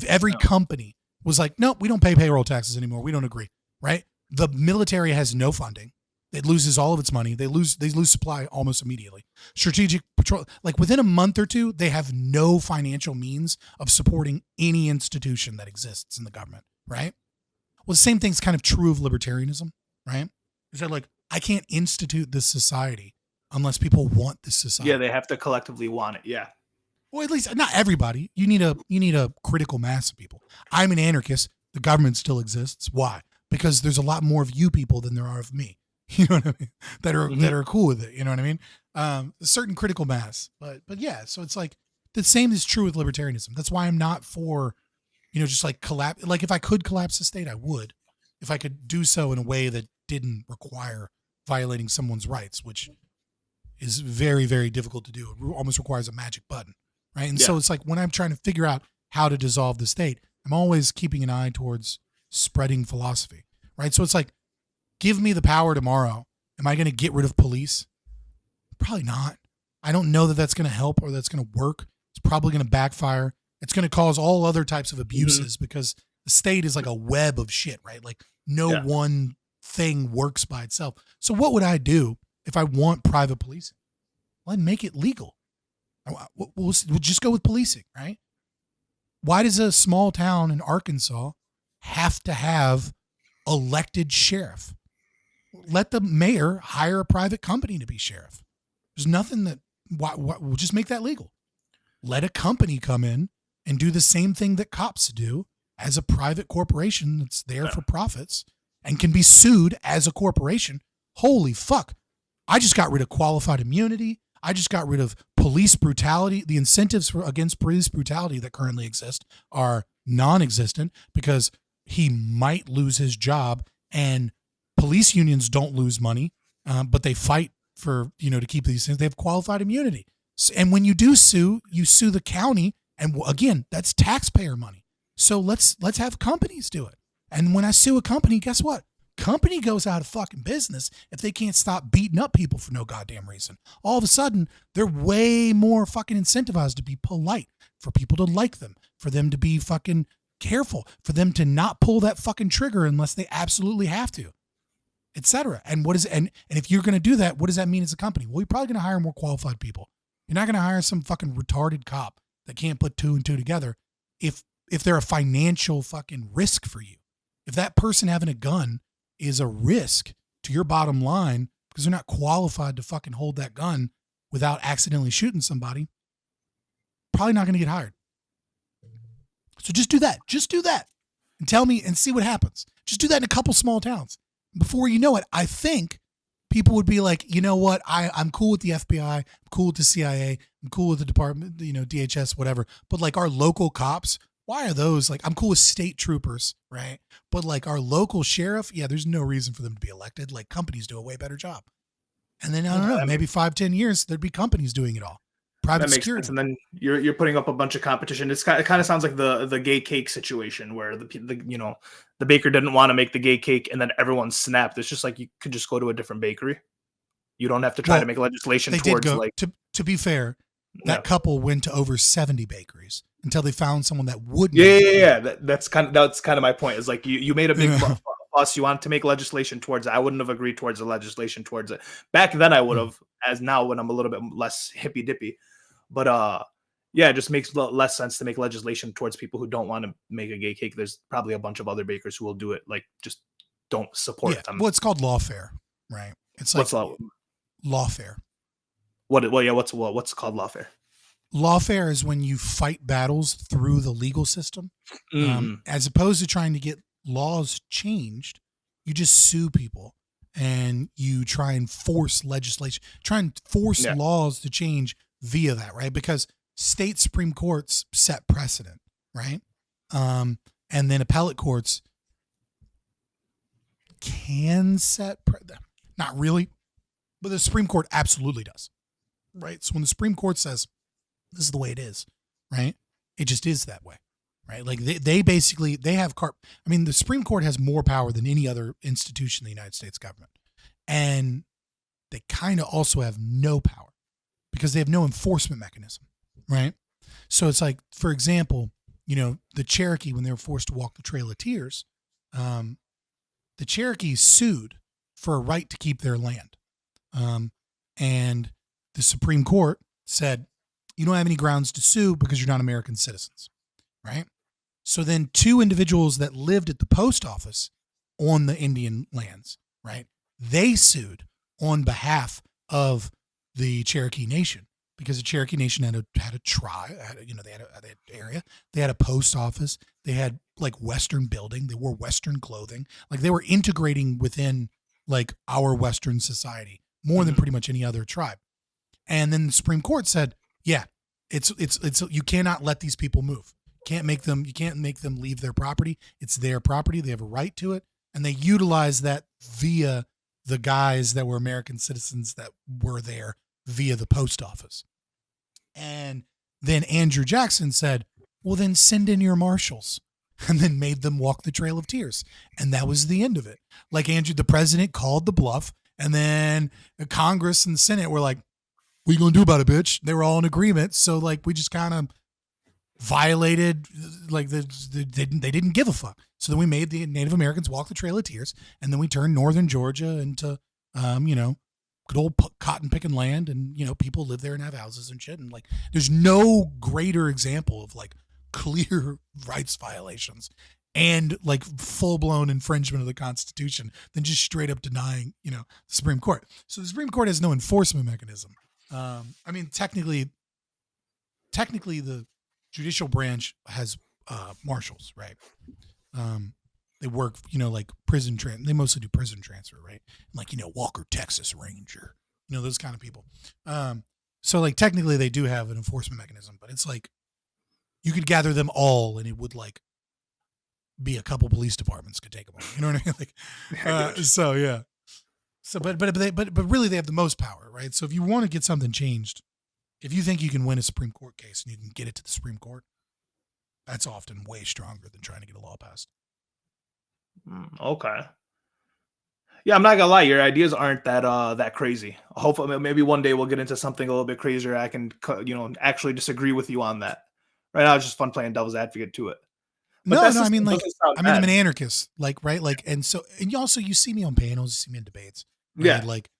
every company was like, nope, we don't pay payroll taxes anymore. We don't agree. Right? The military has no funding. It loses all of its money. They lose supply almost immediately. Strategic patrol, like within a month or two, they have no financial means of supporting any institution that exists in the government. Right? Well, the same thing's kind of true of libertarianism. Right? Is that like, I can't institute this society unless people want this society. Yeah, they have to collectively want it. Yeah. Well, at least not everybody. You need a critical mass of people. I'm an anarchist. The government still exists. Why? Because there's a lot more of you people than there are of me. You know what I mean? That are cool with it. You know what I mean? A certain critical mass. But yeah, so it's like the same is true with libertarianism. That's why I'm not for, just like collapse. Like if I could collapse the state, I would. If I could do so in a way that didn't require violating someone's rights, which is very, very difficult to do. It almost requires a magic button. Right. And so it's like when I'm trying to figure out how to dissolve the state, I'm always keeping an eye towards spreading philosophy. Right. So it's like, give me the power tomorrow. Am I going to get rid of police? Probably not. I don't know that that's going to help or that's going to work. It's probably going to backfire. It's going to cause all other types of abuses because the state is like a web of shit, right? Like no one thing works by itself. So what would I do if I want private policing? Well, I'd make it legal. We'll just go with policing, right? Why does a small town in Arkansas have to have elected sheriff? Let the mayor hire a private company to be sheriff. There's nothing that, we'll just make that legal. Let a company come in and do the same thing that cops do as a private corporation that's there for profits and can be sued as a corporation. Holy fuck. I just got rid of qualified immunity. I just got rid of police brutality. The incentives against police brutality that currently exist are non-existent because he might lose his job, and police unions don't lose money, but they fight for, to keep these things. They have qualified immunity. And when you do sue, you sue the county. And again, that's taxpayer money. So let's have companies do it. And when I sue a company, guess what? Company goes out of fucking business if they can't stop beating up people for no goddamn reason. All of a sudden, they're way more fucking incentivized to be polite, for people to like them, for them to be fucking careful, for them to not pull that fucking trigger unless they absolutely have to, etc. And and if you're going to do that, what does that mean as a company? Well, you're probably going to hire more qualified people. You're not going to hire some fucking retarded cop that can't put two and two together if they're a financial fucking risk for you. If that person having a gun is a risk to your bottom line because they're not qualified to fucking hold that gun without accidentally shooting somebody, probably not going to get hired. So just do that. Just do that and tell me and see what happens. Just do that in a couple small towns. Before you know it, I think people would be like, you know what? I'm cool with the FBI. I'm cool with the CIA. I'm cool with the department, DHS, whatever. But like our local cops, why are those like, I'm cool with state troopers, right? But like our local sheriff, there's no reason for them to be elected. Like companies do a way better job. And then I don't know, maybe 5-10 years, there'd be companies doing it all. Private security. Sense. And then you're putting up a bunch of competition. It kind of sounds like the gay cake situation where the baker didn't want to make the gay cake and then everyone snapped. It's just like you could just go to a different bakery. You don't have to try to make legislation towards like. To be fair, that couple went to over 70 bakeries until they found someone that would. Yeah. That's kind of my point. Is like you made a big fuss. You wanted to make legislation towards it. I wouldn't have agreed towards the legislation towards it back then. I would have, as now when I'm a little bit less hippy dippy. But it just makes less sense to make legislation towards people who don't want to make a gay cake. There's probably a bunch of other bakers who will do it. Like, just don't support them. Well, it's called lawfare, right? It's like lawfare. What's called lawfare? Lawfare is when you fight battles through the legal system, as opposed to trying to get laws changed. You just sue people and you try and force legislation, try and force laws to change via that, right? Because state Supreme Courts set precedent, right? And then appellate courts can set, not really, but the Supreme Court absolutely does, right? So when the Supreme Court says, this is the way it is, right? It just is that way, right? Like they basically, they have the Supreme Court has more power than any other institution in the United States government. And they kind of also have no power because they have no enforcement mechanism, right? So it's like, for example, the Cherokee, when they were forced to walk the Trail of Tears, the Cherokees sued for a right to keep their land. And the Supreme Court said, you don't have any grounds to sue because you're not American citizens, right? So then two individuals that lived at the post office on the Indian lands, right? They sued on behalf of the Cherokee Nation because the Cherokee Nation had a tribe, they had an area, they had a post office, they had like Western building, they wore Western clothing, like they were integrating within like our Western society more than pretty much any other tribe. And then the Supreme Court said, yeah, it's you cannot let these people move. You can't make them leave their property. It's their property. They have a right to it. And they utilize that via the guys that were American citizens that were there via the post office. And then Andrew Jackson said, well, then send in your marshals, and then made them walk the Trail of Tears. And that was the end of it. Like the president called the bluff, and then the Congress and the Senate were like, what are you going to do about it, bitch? They were all in agreement. So like, we just kind of violated, like they didn't give a fuck. So then we made the Native Americans walk the Trail of Tears, and then we turned northern Georgia into, good old cotton picking land, and people live there and have houses and shit. And like, there's no greater example of like clear rights violations and like full blown infringement of the Constitution than just straight up denying, the Supreme Court. So the Supreme Court has no enforcement mechanism. Technically the judicial branch has marshals, right? They work, like they mostly do prison transfer, right? Like, Walker, Texas Ranger, those kind of people. So like technically they do have an enforcement mechanism, but it's like you could gather them all and it would like be a couple police departments could take them on. You know what I mean? Like, so yeah. So, but really they have the most power, right? So if you want to get something changed, if you think you can win a Supreme Court case and you can get it to the Supreme Court, that's often way stronger than trying to get a law passed. Okay. Yeah, I'm not gonna lie. Your ideas aren't that crazy. Hopefully, maybe one day we'll get into something a little bit crazier. I can, actually disagree with you on that. Right now, it's just fun playing devil's advocate to it. But I'm an anarchist, like, right? Like, and you see me on panels, you see me in debates. Right? Yeah. Like,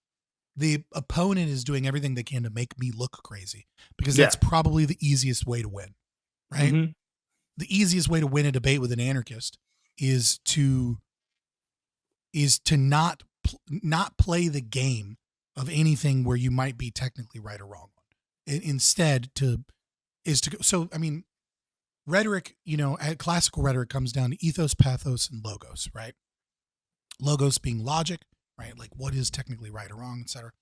the opponent is doing everything they can to make me look crazy because that's probably the easiest way to win, right? Mm-hmm. The easiest way to win a debate with an anarchist is to not play the game of anything where you might be technically right or wrong. Instead, rhetoric, classical rhetoric comes down to ethos, pathos, and logos, right? Logos being logic, right? Like what is technically right or wrong, etc.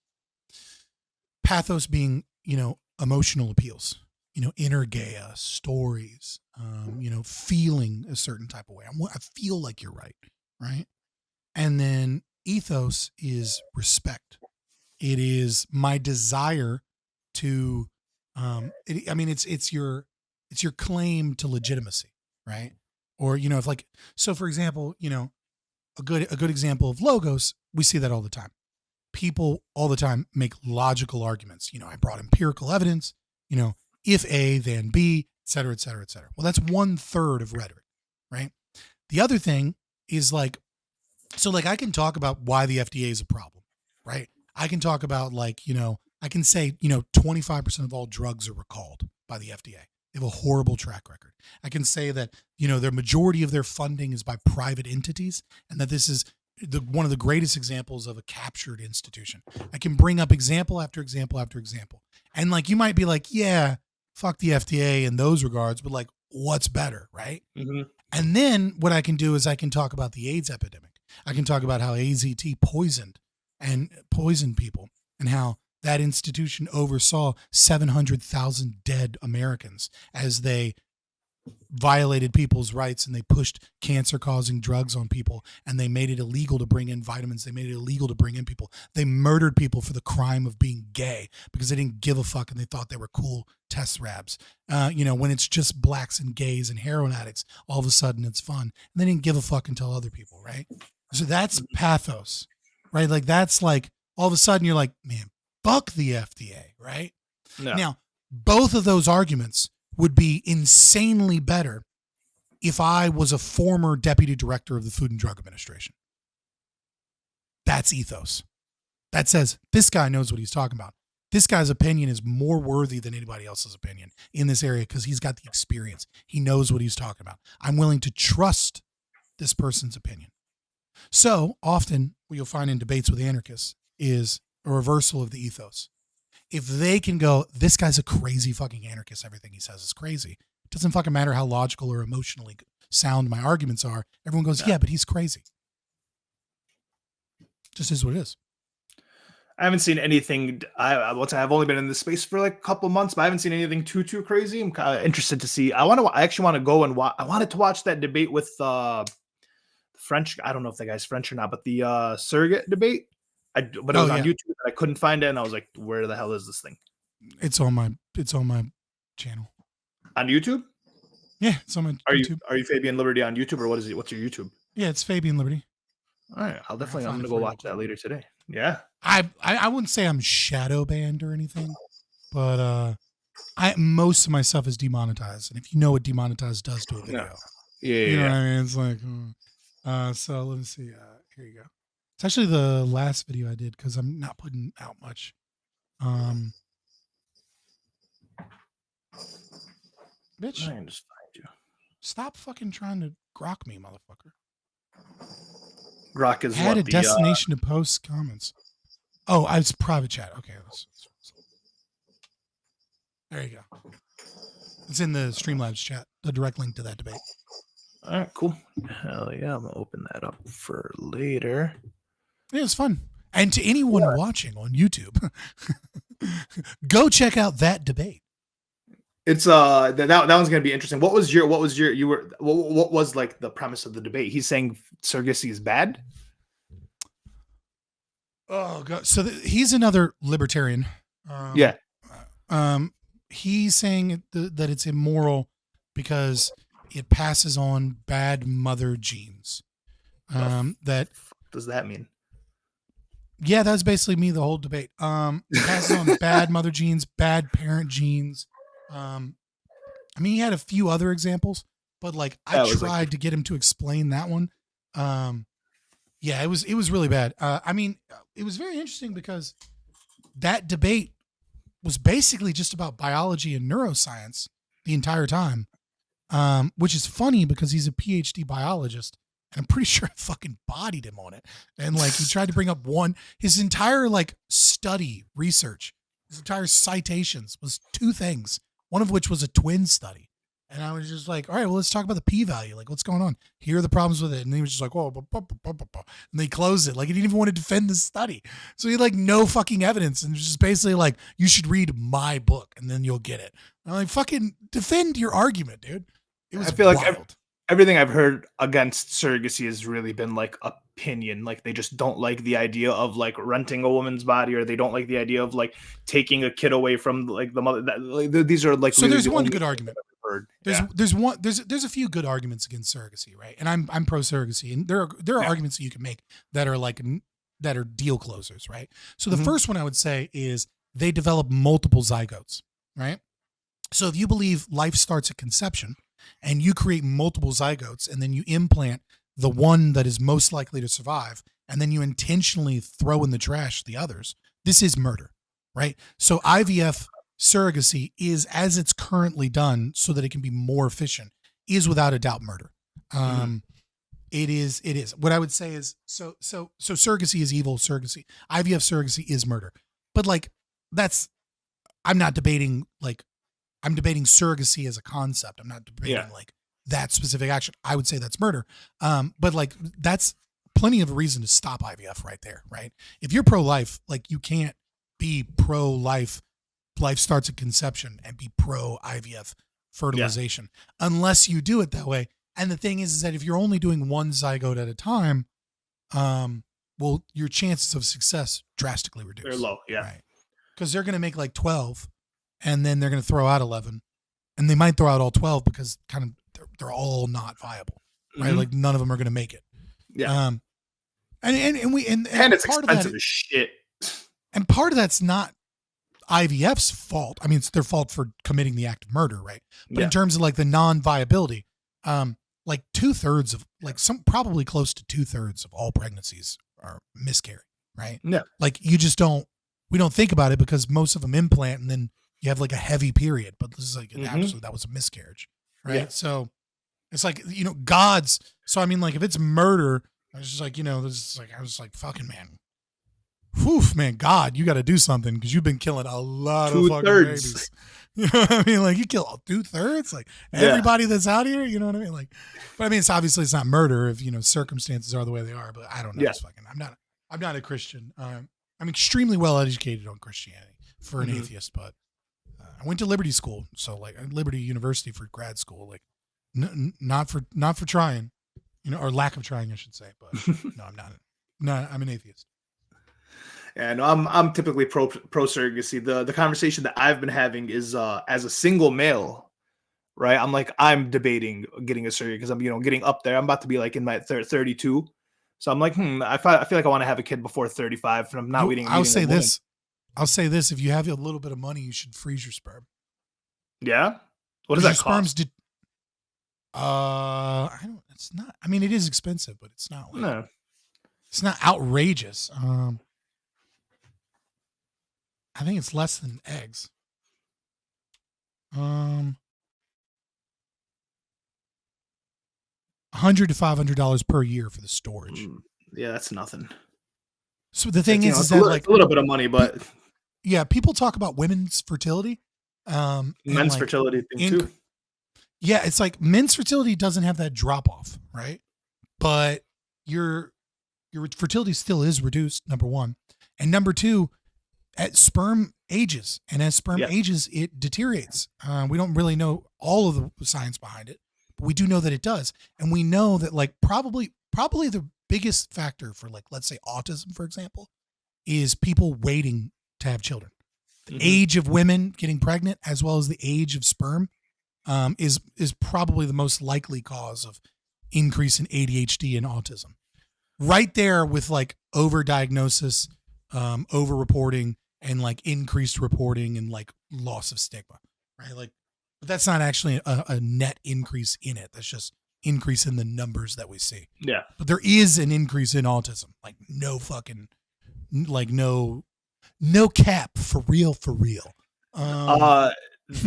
Pathos being, emotional appeals, energeia, stories, feeling a certain type of way. I feel like you're right, right? And then ethos is respect. It is my desire to, it's your claim to legitimacy, right? Or, if like, so for example, a good example of logos, we see that all the time. People all the time make logical arguments. I brought empirical evidence, if A, then B, et cetera, et cetera, et cetera. Well, that's 1/3 of rhetoric, right? The other thing is like, so like I can talk about why the FDA is a problem, right? I can talk about like, I can say, 25% of all drugs are recalled by the FDA. They have a horrible track record. I can say that, their majority of their funding is by private entities and that this is one of the greatest examples of a captured institution. I can bring up example after example after example. And like, you might be like, yeah, fuck the FDA in those regards, but like, what's better, right? Mm-hmm. And then what I can do is I can talk about the AIDS epidemic. I can talk about how AZT poisoned people and how that institution oversaw 700,000 dead Americans as they violated people's rights and they pushed cancer causing drugs on people and they made it illegal to bring in vitamins. They made it illegal to bring in people. They murdered people for the crime of being gay because they didn't give a fuck and they thought they were cool test rabs. When it's just blacks and gays and heroin addicts, all of a sudden it's fun. And they didn't give a fuck until other people, right? So that's pathos, right? Like that's like all of a sudden you're like, man, fuck the FDA, right? No. Now, both of those arguments would be insanely better if I was a former deputy director of the Food and Drug Administration. That's ethos. That says this guy knows what he's talking about. This guy's opinion is more worthy than anybody else's opinion in this area because he's got the experience. He knows what he's talking about. I'm willing to trust this person's opinion. So often what you'll find in debates with anarchists is a reversal of the ethos. If they can go, this guy's a crazy fucking anarchist, everything he says is crazy. It doesn't fucking matter how logical or emotionally sound my arguments are. Everyone goes, yeah, but he's crazy. Just is what it is. I haven't seen anything. I've only been in this space for like a couple months, but I haven't seen anything too crazy. I'm kind of interested to see. I actually want to go and watch. I wanted to watch that debate with French. I don't know if that guy's French or not, but the surrogate debate. But it was on YouTube. And I couldn't find it, and I was like, "Where the hell is this thing?" It's on my channel on YouTube. Yeah, it's on my YouTube. Are you Fabian Liberty on YouTube, or what is it? What's your YouTube? Yeah, it's Fabian Liberty. All right, I'm gonna go watch that later today. Yeah, I wouldn't say I'm shadow banned or anything, but most of my stuff is demonetized, and if you know what demonetized does to a video, you know what I mean. It's like, so let me see. Here you go. It's actually the last video I did because I'm not putting out much. Bitch, I just find you. Stop fucking trying to grok me, motherfucker. Grok is add a destination to post comments. Oh, it's private chat. Okay, there you go. It's in the Streamlabs chat. The direct link to that debate. All right, cool. Hell yeah, I'm gonna open that up for later. Yeah, it's fun. And to anyone watching on YouTube, go check out that debate. It's that one's gonna be interesting. What was like the premise of the debate? He's saying surrogacy is bad. Oh god! So he's another libertarian. He's saying that it's immoral because it passes on bad mother genes. That does that mean? Yeah, that's basically me. The whole debate. It passes on bad mother genes, bad parent genes. I mean, he had a few other examples, but like I tried to get him to explain that one. Yeah, it was really bad. I mean, it was very interesting because that debate was basically just about biology and neuroscience the entire time, which is funny because he's a PhD biologist. And I'm pretty sure I fucking bodied him on it. And like he tried to bring up his entire like study research, his entire citations was two things. One of which was a twin study. And I was just like, all right, well, let's talk about the p-value. Like, what's going on? Here are the problems with it. And he was just like, oh, and they closed it. Like, he didn't even want to defend the study. So he had like no fucking evidence. And it was just basically like, you should read my book and then you'll get it. And I'm like, fucking defend your argument, dude. It was wild. Like everything I've heard against surrogacy has really been like opinion. Like they just don't like the idea of like renting a woman's body, or they don't like the idea of like taking a kid away from like the mother. These are like, so really there's one good argument. There's a few good arguments against surrogacy, right? And I'm pro surrogacy, and there are arguments that you can make that are like that are deal closers, right? So the first one I would say is they develop multiple zygotes, right? So if you believe life starts at conception and you create multiple zygotes and then you implant the one that is most likely to survive and then you intentionally throw in the trash the others, this is murder, right? So IVF surrogacy is, as it's currently done so that it can be more efficient, is without a doubt murder. It is what I would say is so surrogacy is evil. IVF surrogacy is murder, but like I'm debating surrogacy as a concept. I'm not debating like that specific action. I would say that's murder. But like that's plenty of a reason to stop IVF right there, right? If you're pro-life, like you can't be pro-life, life starts at conception, and be pro-IVF fertilization unless you do it that way. And the thing is that if you're only doing one zygote at a time, well, your chances of success drastically reduce. They're low, yeah. Right. Because they're going to make like 12 and then they're going to throw out 11. And they might throw out all 12 because kind of they're all not viable, right? Like none of them are going to make it. Yeah. And it's expensive as shit. And part of that's not IVF's fault. I mean, it's their fault for committing the act of murder, right? But in terms of like the non-viability, like 2/3 of probably close to 2/3 of all pregnancies are miscarry, right? Yeah. Like we don't think about it because most of them implant and then you have like a heavy period, but this is like absolutely, that was a miscarriage, right? Yeah. So it's like, so I mean, like if it's murder, I was just like, I was like, fucking man. Whew, man, God, you got to do something because you've been killing a lot of fucking babies. You know what I mean? Like you kill 2/3, like everybody that's out here, you know what I mean? Like, but I mean, it's not murder if, circumstances are the way they are, but I don't know. It's fucking, I'm not a Christian. I'm extremely well educated on Christianity for an atheist, but I went to Liberty School. So like Liberty University for grad school, like not for trying, or lack of trying, I should say, but no, I'm not. No, I'm an atheist. And I'm typically pro surrogacy. The conversation that I've been having is as a single male, right? I'm debating getting a surrogate because I'm getting up there. I'm about to be like in my 32, so I'm like, I feel like I want to have a kid before 35, and I'm not waiting. I'll say this: if you have a little bit of money, you should freeze your sperm. Yeah, what does that cost? I don't. It's not. I mean, it is expensive, but it's not. No. It's not outrageous. I think it's less than eggs. $100 to $500 per year for the storage. Yeah, that's nothing. So the thing is that like a little bit of money, but yeah, people talk about women's fertility, men's fertility thing too. Yeah, it's like men's fertility doesn't have that drop off, right? But your fertility still is reduced, number one, and number two, at sperm ages, and as sperm ages, it deteriorates. We don't really know all of the science behind it, but we do know that it does, and we know that like probably the biggest factor for like, let's say autism, for example, is people waiting to have children. The age of women getting pregnant, as well as the age of sperm, is probably the most likely cause of increase in ADHD and autism. Right there with like overdiagnosis, over-reporting, and like increased reporting and like loss of stigma, right? Like, but that's not actually a net increase in it. That's just increase in the numbers that we see. Yeah. But there is an increase in autism. Like no cap, for real. The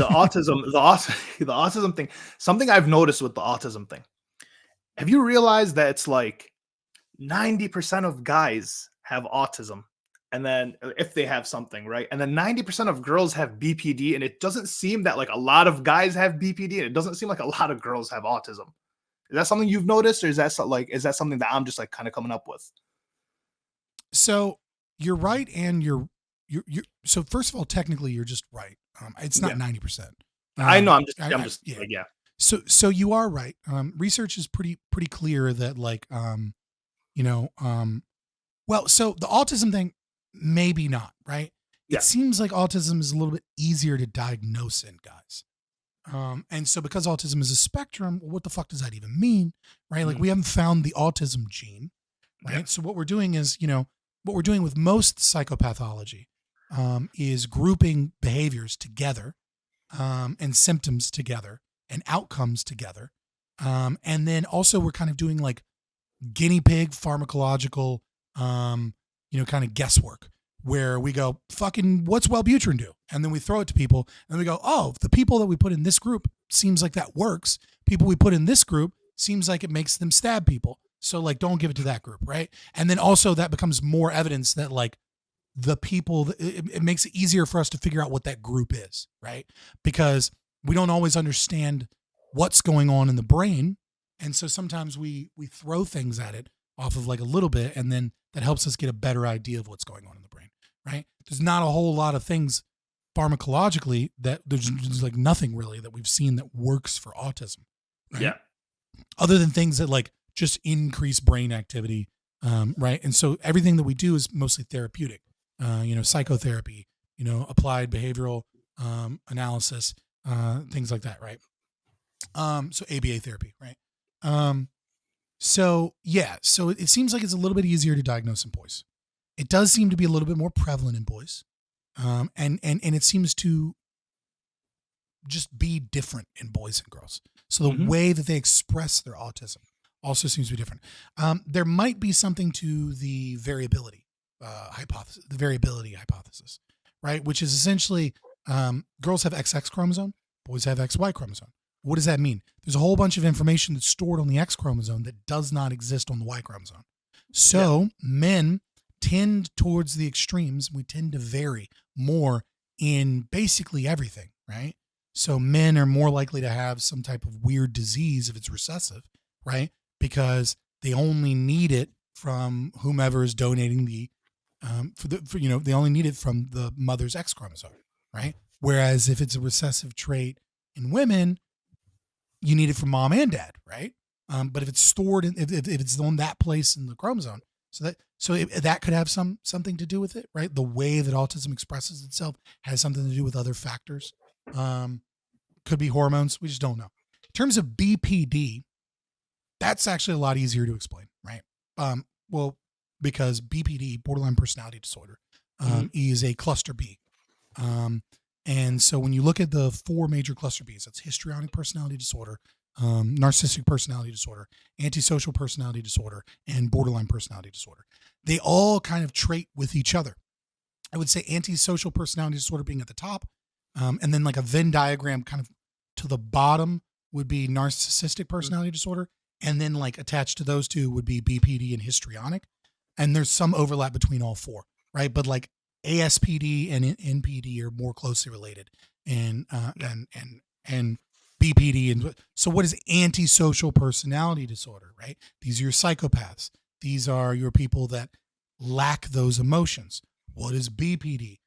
autism thing, something I've noticed with the autism thing. Have you realized that it's like 90% of guys have autism? And then if they have something, right? And then 90% of girls have BPD, and it doesn't seem that like a lot of guys have BPD, and it doesn't seem like a lot of girls have autism. Is that something you've noticed, or is that something that I'm just like kind of coming up with? So you're right, and you're so first of all, technically you're just right. It's not 90%. I know. I'm just yeah. Like, yeah. So you are right. Research is pretty clear that like well, so the autism thing, maybe not, right? Yeah. It seems like autism is a little bit easier to diagnose in guys. And so because autism is a spectrum, what the fuck does that even mean? Right? Like we haven't found the autism gene, right? Yeah. So what we're doing is, what we're doing with most psychopathology is grouping behaviors together, and symptoms together and outcomes together. And then also we're kind of doing like guinea pig pharmacological, kind of guesswork where we go, fucking, what's Wellbutrin do? And then we throw it to people and we go, oh, the people that we put in this group seems like that works. People we put in this group seems like it makes them stab people. So like, don't give it to that group. Right. And then also that becomes more evidence that like the people, it makes it easier for us to figure out what that group is. Right. Because we don't always understand what's going on in the brain. And so sometimes we throw things at it off of like a little bit, and then that helps us get a better idea of what's going on in the brain, right? There's not a whole lot of things pharmacologically that there's like nothing really that we've seen that works for autism, right? Yeah. Other than things that like just increase brain activity, right? And so everything that we do is mostly therapeutic, psychotherapy, applied behavioral analysis, things like that, right? So ABA therapy, right? So it seems like it's a little bit easier to diagnose in boys. It does seem to be a little bit more prevalent in boys, and it seems to just be different in boys and girls. So the way that they express their autism also seems to be different. There might be something to the variability hypothesis, right? Which is essentially girls have XX chromosome, boys have XY chromosome. What does that mean? There's a whole bunch of information that's stored on the X chromosome that does not exist on the Y chromosome. So men tend towards the extremes. We tend to vary more in basically everything, right? So men are more likely to have some type of weird disease if it's recessive, right? Because they only need it from whomever is donating they only need it from the mother's X chromosome, right? Whereas if it's a recessive trait in women, you need it from mom and dad, right? But if it's stored if it's on that place in the chromosome, that could have something to do with it, right? The way that autism expresses itself has something to do with other factors. Could be hormones. We just don't know. In terms of BPD, that's actually a lot easier to explain, right? Because BPD, borderline personality disorder, is a cluster B. And so when you look at the 4 major cluster Bs, that's histrionic personality disorder, narcissistic personality disorder, antisocial personality disorder, and borderline personality disorder. They all kind of trait with each other. I would say antisocial personality disorder being at the top, and then like a Venn diagram kind of to the bottom would be narcissistic personality disorder. And then like attached to those two would be BPD and histrionic. And there's some overlap between all 4, right? But like ASPD and NPD are more closely related, and BPD. And so what is antisocial personality disorder, right? These are your psychopaths. These are your people that lack those emotions. What is BPD?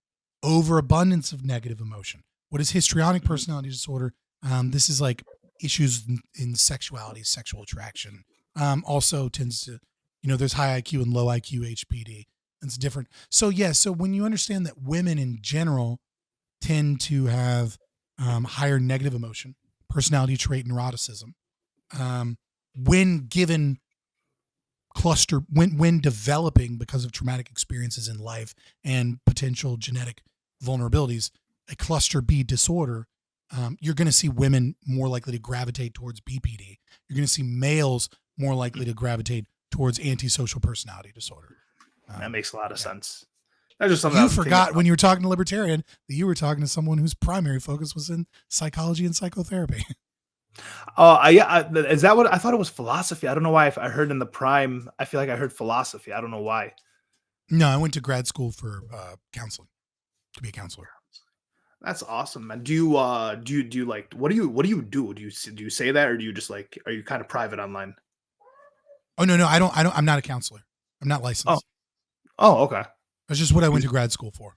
Overabundance of negative emotion. What is histrionic personality disorder? This is like issues in sexuality, sexual attraction. Also tends to, there's high IQ and low IQ HPD. It's different. So when you understand that women in general tend to have higher negative emotion, personality trait, neuroticism, when given cluster, when developing because of traumatic experiences in life and potential genetic vulnerabilities, a cluster B disorder, you're going to see women more likely to gravitate towards BPD. You're going to see males more likely to gravitate towards antisocial personality disorder. That makes a lot of sense. That's just something you forgot when you were talking to Libertarian that you were talking to someone whose primary focus was in psychology and psychotherapy. Is that what I thought? It was philosophy. I don't know why. I heard in the prime, I feel like I heard philosophy. I don't know why. No, I went to grad school for counseling, to be a counselor. That's awesome, man. Do you like, what do you do? Do you say that, or do you just like, are you kind of private online? Oh, no, I don't, I'm not a counselor. I'm not licensed. Oh, okay. That's just what I went to grad school for.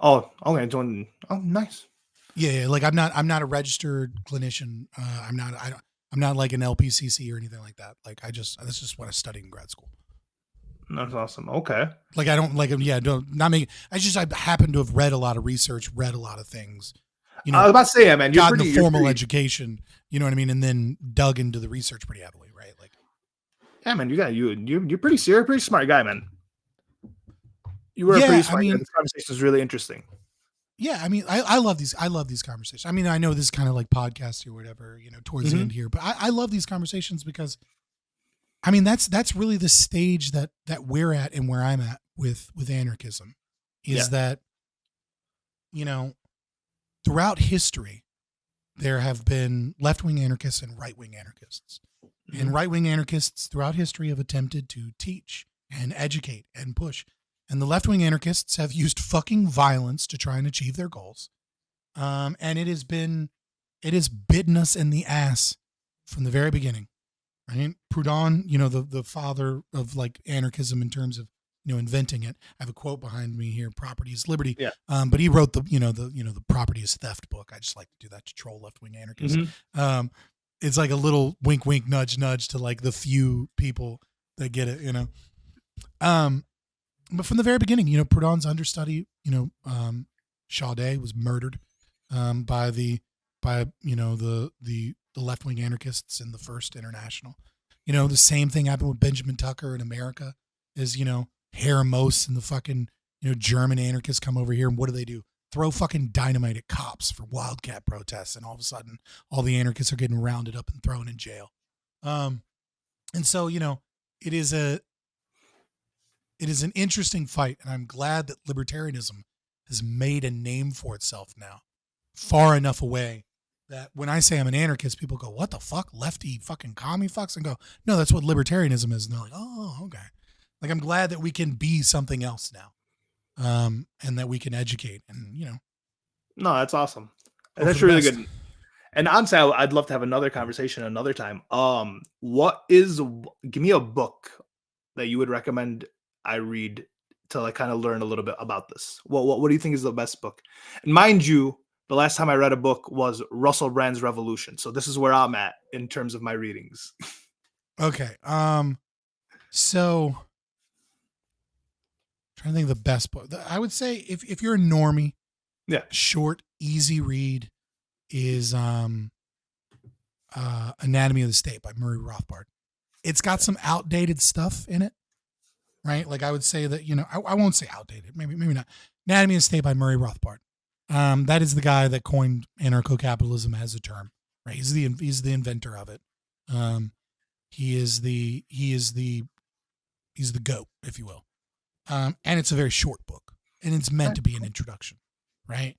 Oh, okay. Oh, nice. Yeah. Like I'm not a registered clinician. I'm not like an LPCC or anything like that. Like that's just what I studied in grad school. That's awesome. Okay. Like I don't like them. Yeah. I happen to have read a lot of research, read a lot of things. I was about to say, man, gotten the formal education, you know what I mean? And then dug into the research pretty heavily, right? Like, yeah, man, you're pretty serious, pretty smart guy, man. You were a pretty smart guy. This conversation is really interesting. Yeah, I mean, I love these conversations. I mean, I know this is kind of like podcasty or whatever, towards the end here, but I love these conversations because, I mean, that's really the stage that we're at and where I'm at with anarchism is that, throughout history, there have been left-wing anarchists and right-wing anarchists. Mm-hmm. And right-wing anarchists throughout history have attempted to teach and educate and push. And the left-wing anarchists have used fucking violence to try and achieve their goals. And it has bitten us in the ass from the very beginning. Right? Proudhon, the father of like anarchism in terms of, inventing it. I have a quote behind me here: "Property is liberty." Yeah. But he wrote the property is theft book. I just like to do that to troll left wing anarchists. It's like a little wink, wink, nudge, nudge to like the few people that get it. But from the very beginning, Proudhon's understudy, Chaudet was murdered by the left wing anarchists in the First International. The same thing happened with Benjamin Tucker in America. Is Herr Moos and the fucking German anarchists come over here, and what do? Throw fucking dynamite at cops for wildcat protests, and all of a sudden, all the anarchists are getting rounded up and thrown in jail. And so it is an interesting fight, and I'm glad that libertarianism has made a name for itself now, far enough away that when I say I'm an anarchist, people go, "What the fuck, lefty fucking commie fucks?" And go, "No, that's what libertarianism is." And they're like, "Oh, okay." Like, I'm glad that we can be something else now, and that we can educate, and No, that's awesome. That's really good. And honestly, I'd love to have another conversation another time. Give me a book that you would recommend I read to like kind of learn a little bit about this. What do you think is the best book? And mind you, the last time I read a book was Russell Brand's Revolution. So this is where I'm at in terms of my readings. Okay. So trying to think of the best book. I would say if you're a normie, short, easy read is Anatomy of the State by Murray Rothbard. It's got some outdated stuff in it, right? Like I would say that, I won't say outdated, maybe not. Anatomy of the State by Murray Rothbard. That is the guy that coined anarcho-capitalism as a term, right? He's the inventor of it. He is the GOAT, if you will. And it's a very short book, and it's meant to be an introduction, right?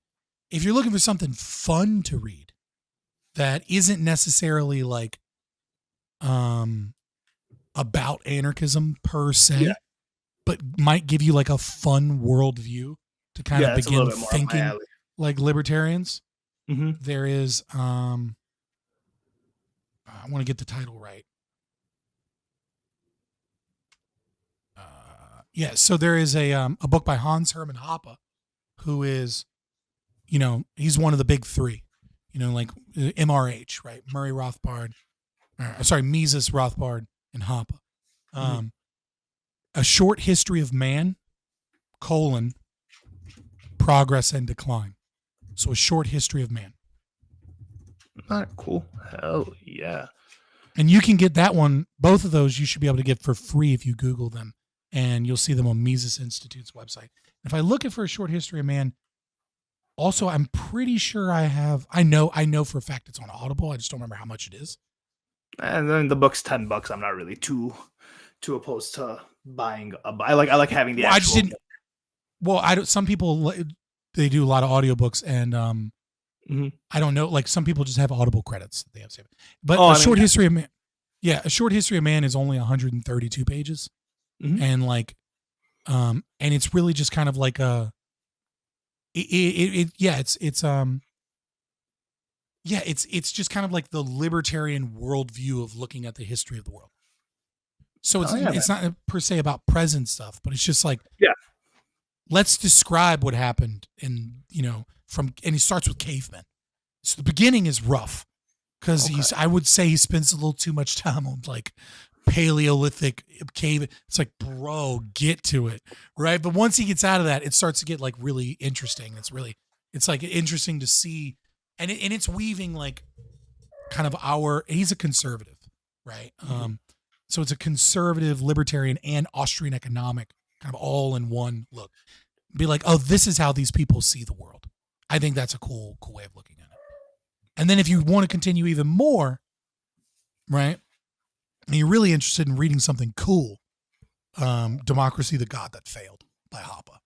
If you're looking for something fun to read that isn't necessarily like about anarchism per se, but might give you like a fun worldview to kind of begin thinking like libertarians, there is I want to get the title right. So there is a book by Hans Hermann Hoppe, who is, he's one of the big three, like MRH, right? Murray Rothbard, Mises, Rothbard, and Hoppe. A Short History of Man, Progress and Decline. So A Short History of Man. All right, cool. Hell yeah. And you can get that one, both of those you should be able to get for free if you Google them. And you'll see them on Mises Institute's website. If I look for A Short History of Man, also I'm pretty sure I know for a fact it's on Audible. I just don't remember how much it is. And then the book's $10. I'm not really too opposed to buying I like having the actual. Some people, they do a lot of audiobooks, and I don't know, like some people just have Audible credits that they have saved. But A Short History of Man, A Short History of Man is only 132 pages. And like, and it's really just kind of like it's just kind of like the libertarian worldview of looking at the history of the world. So it's not per se about present stuff, but it's just like, let's describe what happened and he starts with cavemen. So the beginning is rough because I would say he spends a little too much time on like Paleolithic cave. It's like, bro, get to it, right? But once he gets out of that, it starts to get like really interesting. It's like interesting to see, and it's weaving like kind of he's a conservative, right? So it's a conservative, libertarian, and Austrian economic kind of all in one look. Be like, oh, this is how these people see the world. I think that's a cool way of looking at it. And then if you want to continue even more, right? And you're really interested in reading something cool, Democracy, the God That Failed by Hoppe.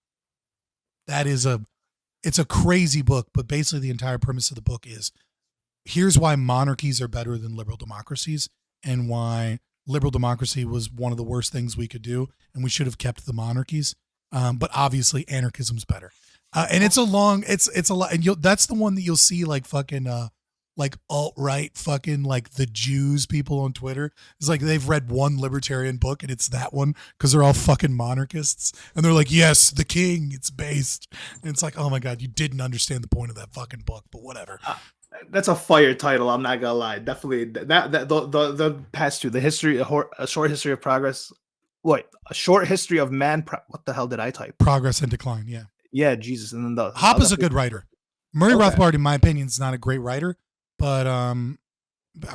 It's a crazy book, but basically the entire premise of the book is, here's why monarchies are better than liberal democracies, and why liberal democracy was one of the worst things we could do, and we should have kept the monarchies. But obviously anarchism's better. And it's a lot, and that's the one that you'll see like fucking like alt-right fucking like the Jews people on Twitter. It's like they've read one libertarian book and it's that one because they're all fucking monarchists. And they're like, yes, the king, it's based. And it's like, oh my God, you didn't understand the point of that fucking book, but whatever. That's a fire title. I'm not gonna lie. Definitely the past two, the history, a short history of progress. What, a short history of man? What the hell did I type? Progress and decline. Yeah. Yeah, Jesus. And then Hoppe's a good writer. Murray Rothbard, in my opinion, is not a great writer, but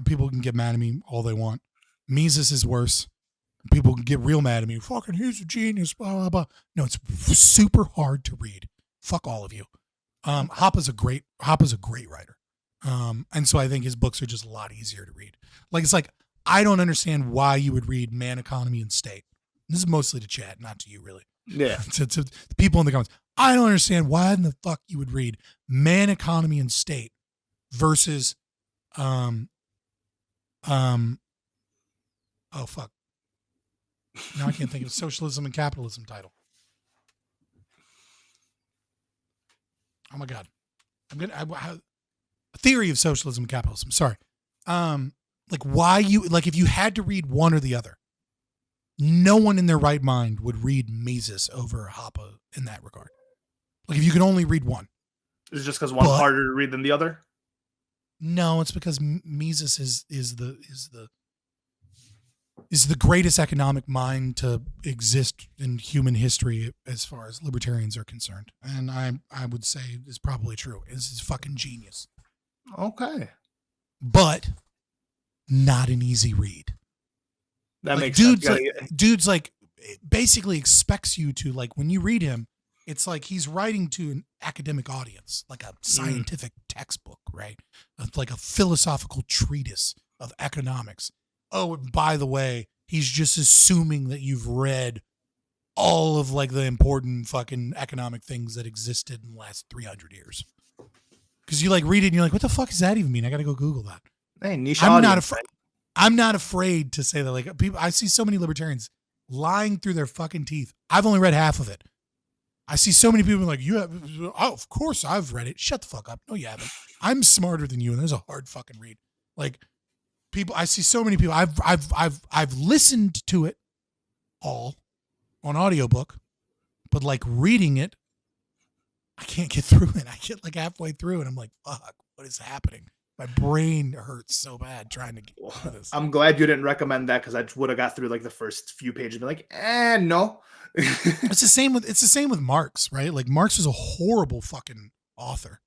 people can get mad at me all they want. Mises is worse. People can get real mad at me. Fucking, he's a genius. Blah blah blah. No, it's super hard to read. Fuck all of you. Hoppe's a great writer. And so I think his books are just a lot easier to read. Like, it's like, I don't understand why you would read Man, Economy, and State. This is mostly to Chad, not to you, really. Yeah. to the people in the comments. I don't understand why in the fuck you would read Man, Economy, and State versus, oh fuck. Now I can't think of Socialism and Capitalism title. Oh my God. A Theory of Socialism and Capitalism. Sorry. Like, why you, like, if you had to read one or the other, no one in their right mind would read Mises over Hoppe in that regard. Like, if you could only read one. Is it just because one's harder to read than the other? No, it's because Mises is the greatest economic mind to exist in human history as far as libertarians are concerned. And I would say is probably true. It's fucking genius. Okay. But not an easy read. That like, makes sense. Dude's like basically expects you to, like, when you read him, it's like he's writing to an academic audience, like a scientific textbook, right? Like a philosophical treatise of economics. Oh, and by the way, he's just assuming that you've read all of like the important fucking economic things that existed in the last 300 years. Because you like read it and you're like, what the fuck does that even mean? I got to go Google that. Hey, niche I'm audience. not afraid to say that. Like, people, I see so many libertarians lying through their fucking teeth. I've only read half of it. I see so many people like, you have, oh, of course I've read it. Shut the fuck up. No, you haven't. I'm smarter than you, and there's a hard fucking read. Like, people, I see so many people. I've listened to it all on audiobook, but like reading it, I can't get through it. I get like halfway through and I'm like, fuck, what is happening? My brain hurts so bad trying to get through this. I'm glad you didn't recommend that, because I would have got through like the first few pages and be like, no. It's the same with Marx, right? Like, Marx was a horrible fucking author.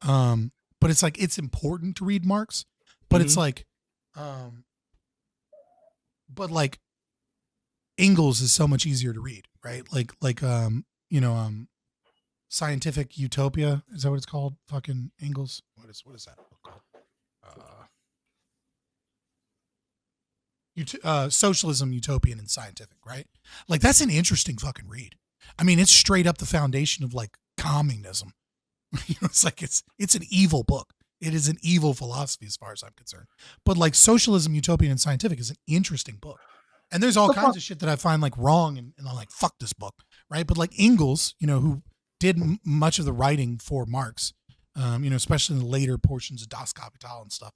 But it's like, it's important to read Marx, but it's like, but like Engels is so much easier to read, right? Like, Scientific Utopia, is that what it's called? Fucking Engels. What is that book called? Socialism, Utopian, and Scientific, right? Like, that's an interesting fucking read. I mean, it's straight up the foundation of like communism. It's like, it's an evil book. It is an evil philosophy as far as I'm concerned. But like Socialism, Utopian, and Scientific is an interesting book. And there's all kinds of shit that I find like wrong, and I'm like, fuck this book, right? But like Engels, who did much of the writing for Marx, especially in the later portions of Das Kapital and stuff.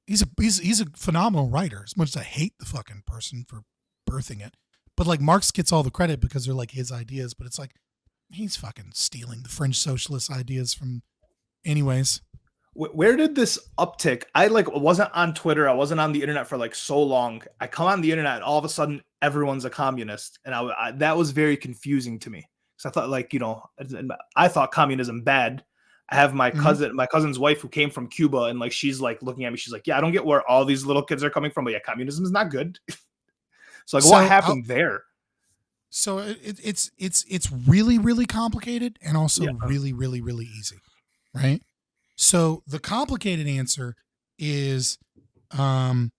He's a phenomenal writer. As much as I hate the fucking person for birthing it, but like Marx gets all the credit because they're like his ideas. But it's like he's fucking stealing the French socialist ideas from. Anyways, where did this uptick? I wasn't on Twitter. I wasn't on the internet for like so long. I come on the internet, and all of a sudden everyone's a communist, and I that was very confusing to me. So I thought, I thought communism bad. I have my cousin's wife who came from Cuba, and like she's like looking at me. She's like, yeah, I don't get where all these little kids are coming from, but yeah, communism is not good. So like, what happened there? So it's really, really complicated, and also really, really, really easy, right? So the complicated answer is, even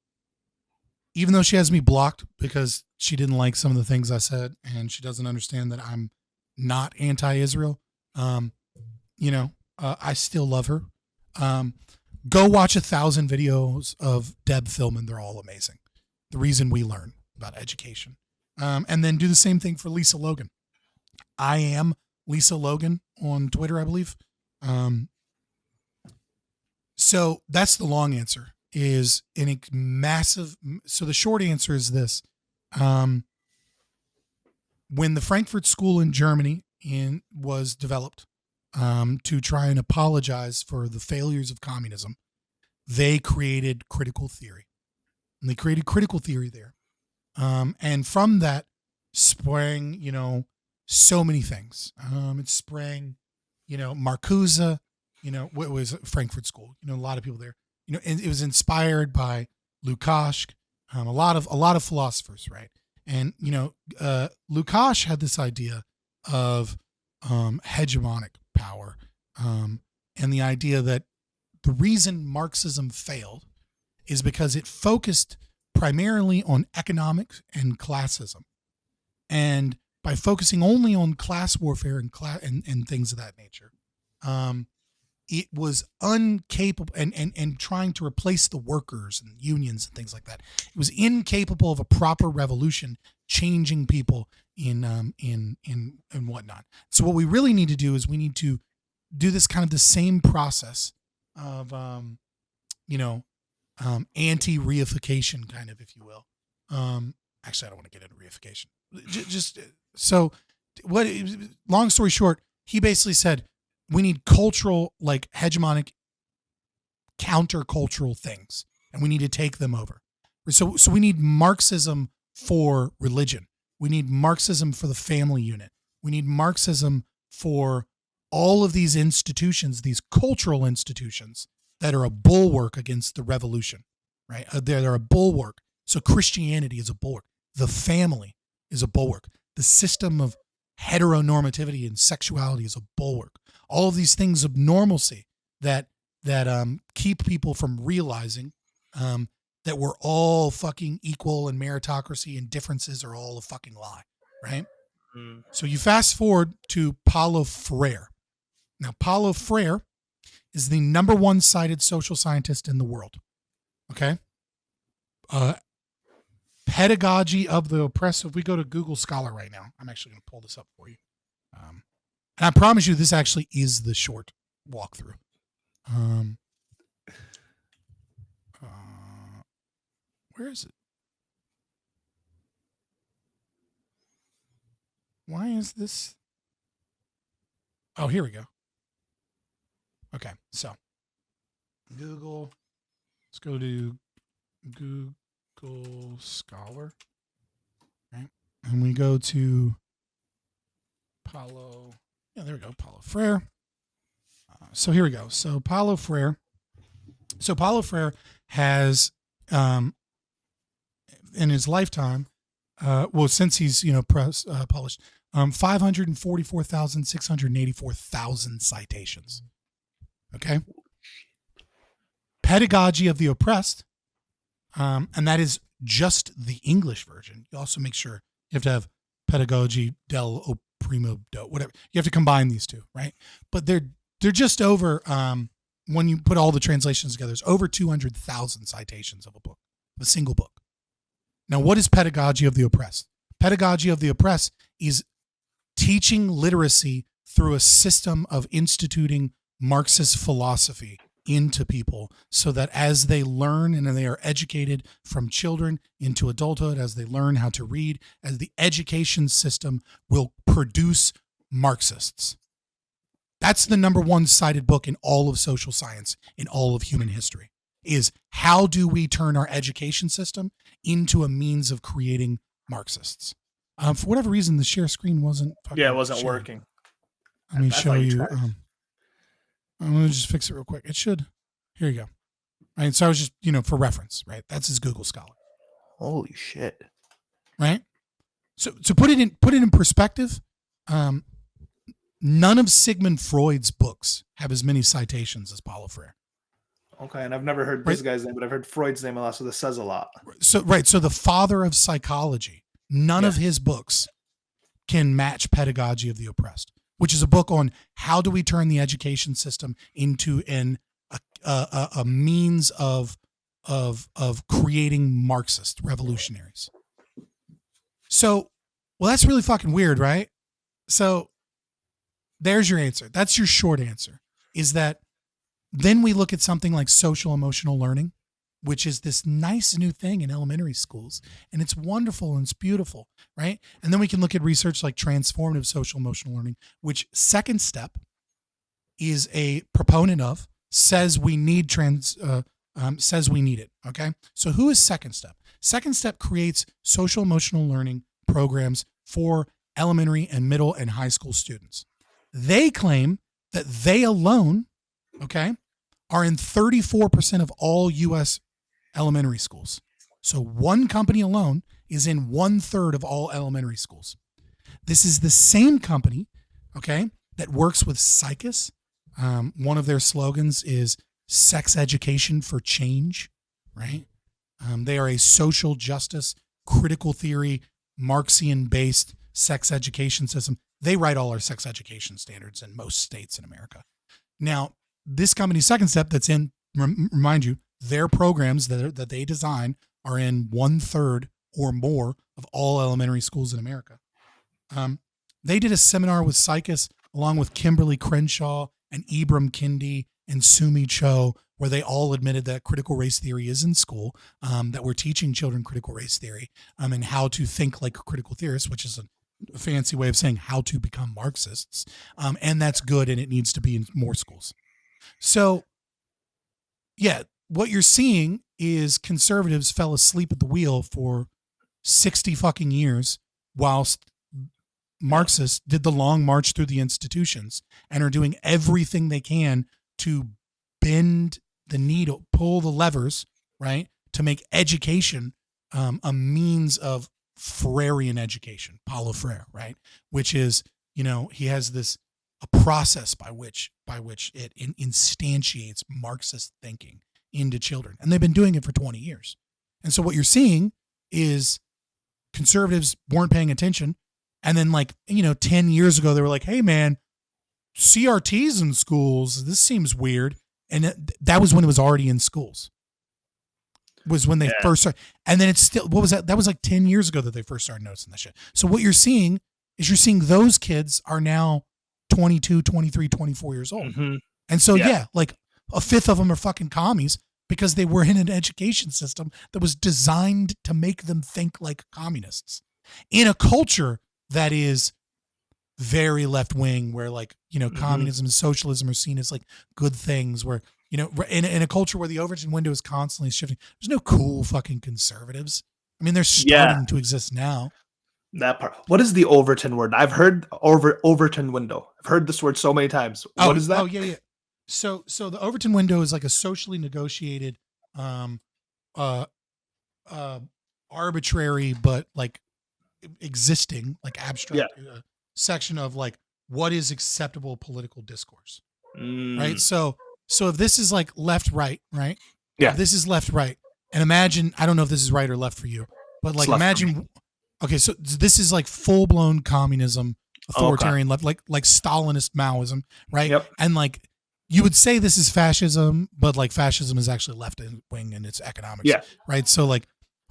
though she has me blocked because she didn't like some of the things I said, and she doesn't understand that I'm not anti-Israel, I still love her. Go watch 1,000 videos of Deb Philman. They're all amazing. The reason we learn about education. And then do the same thing for Lisa Logan. I am Lisa Logan on Twitter, I believe. So that's the long answer is in a massive. So the short answer is this. When the Frankfurt School in Germany was developed to try and apologize for the failures of communism, they created critical theory. And they created critical theory there. And from that sprang, so many things. It sprang, Marcuse, what was Frankfurt School, a lot of people there, and it was inspired by Lukács, a lot of philosophers, right? And, Lukács had this idea of hegemonic power and the idea that the reason Marxism failed is because it focused primarily on economics and classism. And by focusing only on class warfare and things of that nature, it was incapable and trying to replace the workers and unions and things like that. It was incapable of a proper revolution, changing people in whatnot. So what we really need to do is we need to do this kind of the same process of anti-reification, kind of, if you will. Actually, I don't want to get into reification. So what? Long story short, he basically said we need cultural, like hegemonic, countercultural things, and we need to take them over. So we need Marxism for religion. We need Marxism for the family unit. We need Marxism for all of these institutions, these cultural institutions that are a bulwark against the revolution, right? They're a bulwark. So Christianity is a bulwark. The family is a bulwark. The system of heteronormativity and sexuality is a bulwark. All of these things of normalcy that keep people from realizing that we're all fucking equal and meritocracy and differences are all a fucking lie, right? Mm. So you fast forward to Paulo Freire. Now, Paulo Freire is the number one cited social scientist in the world. Okay. Pedagogy of the Oppressed. If we go to Google Scholar right now, I'm actually going to pull this up for you. And I promise you, this actually is the short walkthrough. Where is it? Why is this? Oh, here we go. Okay, so Google. Let's go to Google Scholar. Right. And we go to Paulo. Yeah, there we go. Paulo Freire. So here we go. So Paulo Freire. So Paulo Freire has, in his lifetime, since he's published, 544,684,000 citations. Okay. Pedagogy of the Oppressed, and that is just the English version. You also make sure you have to have Pedagogy del Opprimo, whatever. You have to combine these two, right? But they're just over, when you put all the translations together, it's over 200,000 citations of a single book. Now, what is Pedagogy of the Oppressed? Pedagogy of the Oppressed is teaching literacy through a system of instituting Marxist philosophy into people so that as they learn and they are educated from children into adulthood, as they learn how to read, as the education system will produce Marxists. That's the number one cited book in all of social science, in all of human history, is how do we turn our education system into a means of creating Marxists? For whatever reason, the share screen wasn't. It wasn't working. Let me show you. I'm going to just fix it real quick. It should. Here you go. Right. So I was just, for reference, right? That's his Google Scholar. Holy shit. Right. So to put it in perspective, none of Sigmund Freud's books have as many citations as Paulo Freire. Okay, and I've never heard this guy's name, but I've heard Freud's name a lot, so this says a lot. So the father of psychology, none of his books can match Pedagogy of the Oppressed, which is a book on how do we turn the education system into a means of creating Marxist revolutionaries. So, well, that's really fucking weird, right? So there's your answer. That's your short answer, is that Then we look at something like social emotional learning, which is this nice new thing in elementary schools. And it's wonderful and it's beautiful, right? And then we can look at research like transformative social emotional learning, which Second Step is a proponent of, says we need says we need it. Okay. So who is Second Step? Second Step creates social emotional learning programs for elementary and middle and high school students. They claim that they alone, okay, are in 34% of all U.S. elementary schools. So one company alone is in 1/3 of all elementary schools. This is the same company, okay, that works with Psychus. One of their slogans is sex education for change, right? They are a social justice, critical theory, Marxian-based sex education system. They write all our sex education standards in most states in America. Now, this company's Second Step that's in, remind you, their programs that they design are in 1/3 or more of all elementary schools in America. They did a seminar with Psychus along with Kimberly Crenshaw and Ibram Kendi and Sumi Cho, where they all admitted that critical race theory is in school, that we're teaching children critical race theory and how to think like critical theorists, which is a fancy way of saying how to become Marxists. And that's good, and it needs to be in more schools. So, yeah, what you're seeing is conservatives fell asleep at the wheel for 60 fucking years whilst Marxists did the long march through the institutions and are doing everything they can to bend the needle, pull the levers, right, to make education a means of Freirean education, Paulo Freire, right, which is, he has this a process by which it instantiates Marxist thinking into children, and they've been doing it for 20 years. And so what you're seeing is conservatives weren't paying attention. And then 10 years ago, they were like, hey man, CRTs in schools, this seems weird. And that was when it was already in schools. Was when they first started. And then it's still, what was that? That was 10 years ago that they first started noticing that shit. So what you're seeing those kids are now 22, 23, 24 years old. Mm-hmm. And so, a fifth of them are fucking commies because they were in an education system that was designed to make them think like communists in a culture that is very left wing, where communism and socialism are seen as good things, where, in a culture where the Overton window is constantly shifting. There's no cool fucking conservatives. I mean, they're starting to exist now. That part. What is the Overton word? I've heard Overton window. I've heard this word so many times. What is that? Oh, yeah. So the Overton window is a socially negotiated, arbitrary, but existing, abstract section of what is acceptable political discourse, right? So if this is left, right, yeah, if this is left, right, and imagine, I don't know if this is right or left for you, but imagine, okay, so this is full-blown communism, authoritarian left, like Stalinist Maoism, right? Yep. And you would say this is fascism, but fascism is actually left wing in its economics, right? So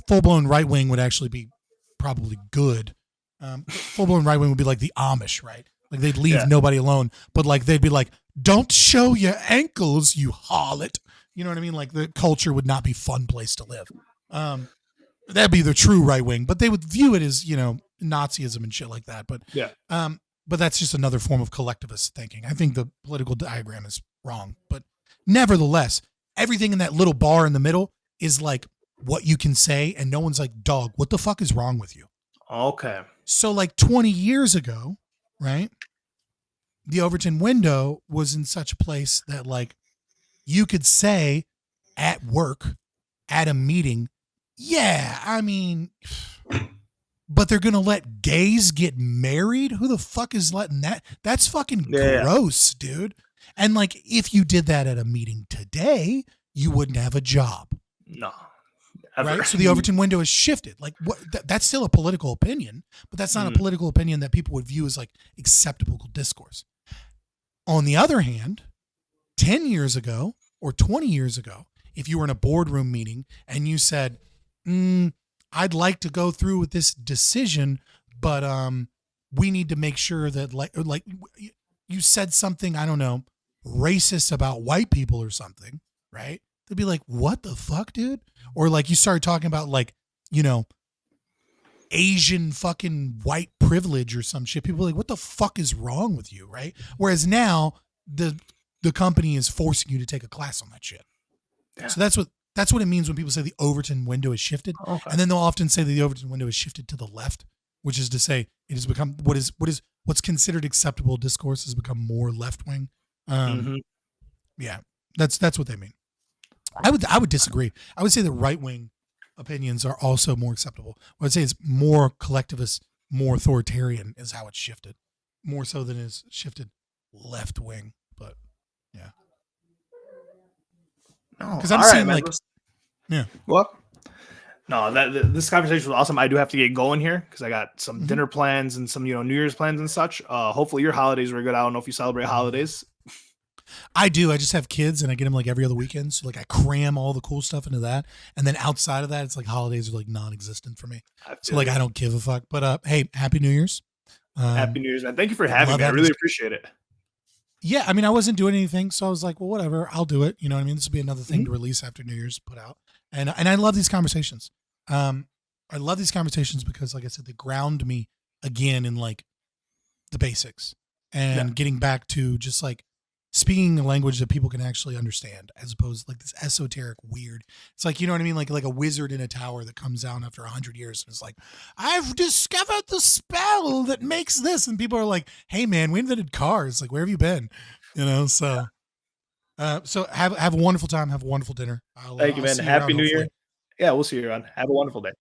full-blown right wing would actually be probably good. Full-blown right wing would be the Amish, right? They'd leave nobody alone, but they'd be don't show your ankles, you harlot. You know what I mean? The culture would not be a fun place to live. That'd be the true right wing, but they would view it as, Nazism and shit like that. But but that's just another form of collectivist thinking. I think the political diagram is wrong, but nevertheless, everything in that little bar in the middle is what you can say, and no one's dog, what the fuck is wrong with you? Okay. So 20 years ago, right, the Overton window was in such a place that you could say at work, at a meeting, I mean, but they're going to let gays get married? Who the fuck is letting that? That's fucking gross, dude. And if you did that at a meeting today, you wouldn't have a job. No. Ever. Right? So the Overton window has shifted. That's still a political opinion, but that's not a political opinion that people would view as acceptable discourse. On the other hand, 10 years ago or 20 years ago, if you were in a boardroom meeting and you said, I'd like to go through with this decision, but we need to make sure that you said something, I don't know, racist about white people or something, right? They'd be like, what the fuck, dude? Or like you started talking about like, you know, Asian fucking white privilege or some shit. People are like, what the fuck is wrong with you, right? Whereas now the company is forcing you to take a class on that shit. Yeah. So that's what it means when people say the Overton window is shifted. Okay. And then they'll often say that the Overton window is shifted to the left, which is to say it has become what's considered acceptable discourse has become more left wing. Yeah, that's what they mean. I would disagree. I would say the right wing opinions are also more acceptable. I would say it's more collectivist, more authoritarian is how it's shifted, more so than it's shifted left wing. But yeah, because I'm seeing like, yeah. Well, no, this conversation was awesome. I do have to get going here because I got some dinner plans and some New Year's plans and such. Hopefully your holidays were good. I don't know if you celebrate holidays. I do. I just have kids and I get them like every other weekend. So like I cram all the cool stuff into that. And then outside of that, it's like holidays are like non-existent for me. So like I don't give a fuck. But hey, Happy New Year's. Happy New Year's, man. Thank you for having me. I really appreciate it. Yeah, I mean, I wasn't doing anything, so I was like, well, whatever, I'll do it. You know what I mean? This will be another thing to release after New Year's, put out. And I love these conversations. I love these conversations because, like I said, they ground me again in like the basics and getting back to just like speaking a language that people can actually understand, as opposed to like this esoteric weird. It's like, you know what I mean? Like a wizard in a tower that comes down after 100 years and is like, I've discovered the spell that makes this. And people are like, hey man, we invented cars. Like, where have you been? You know? So, so have a wonderful time. Have a wonderful dinner. Thank you, man. Happy New Year. Yeah, we'll see you around. Have a wonderful day.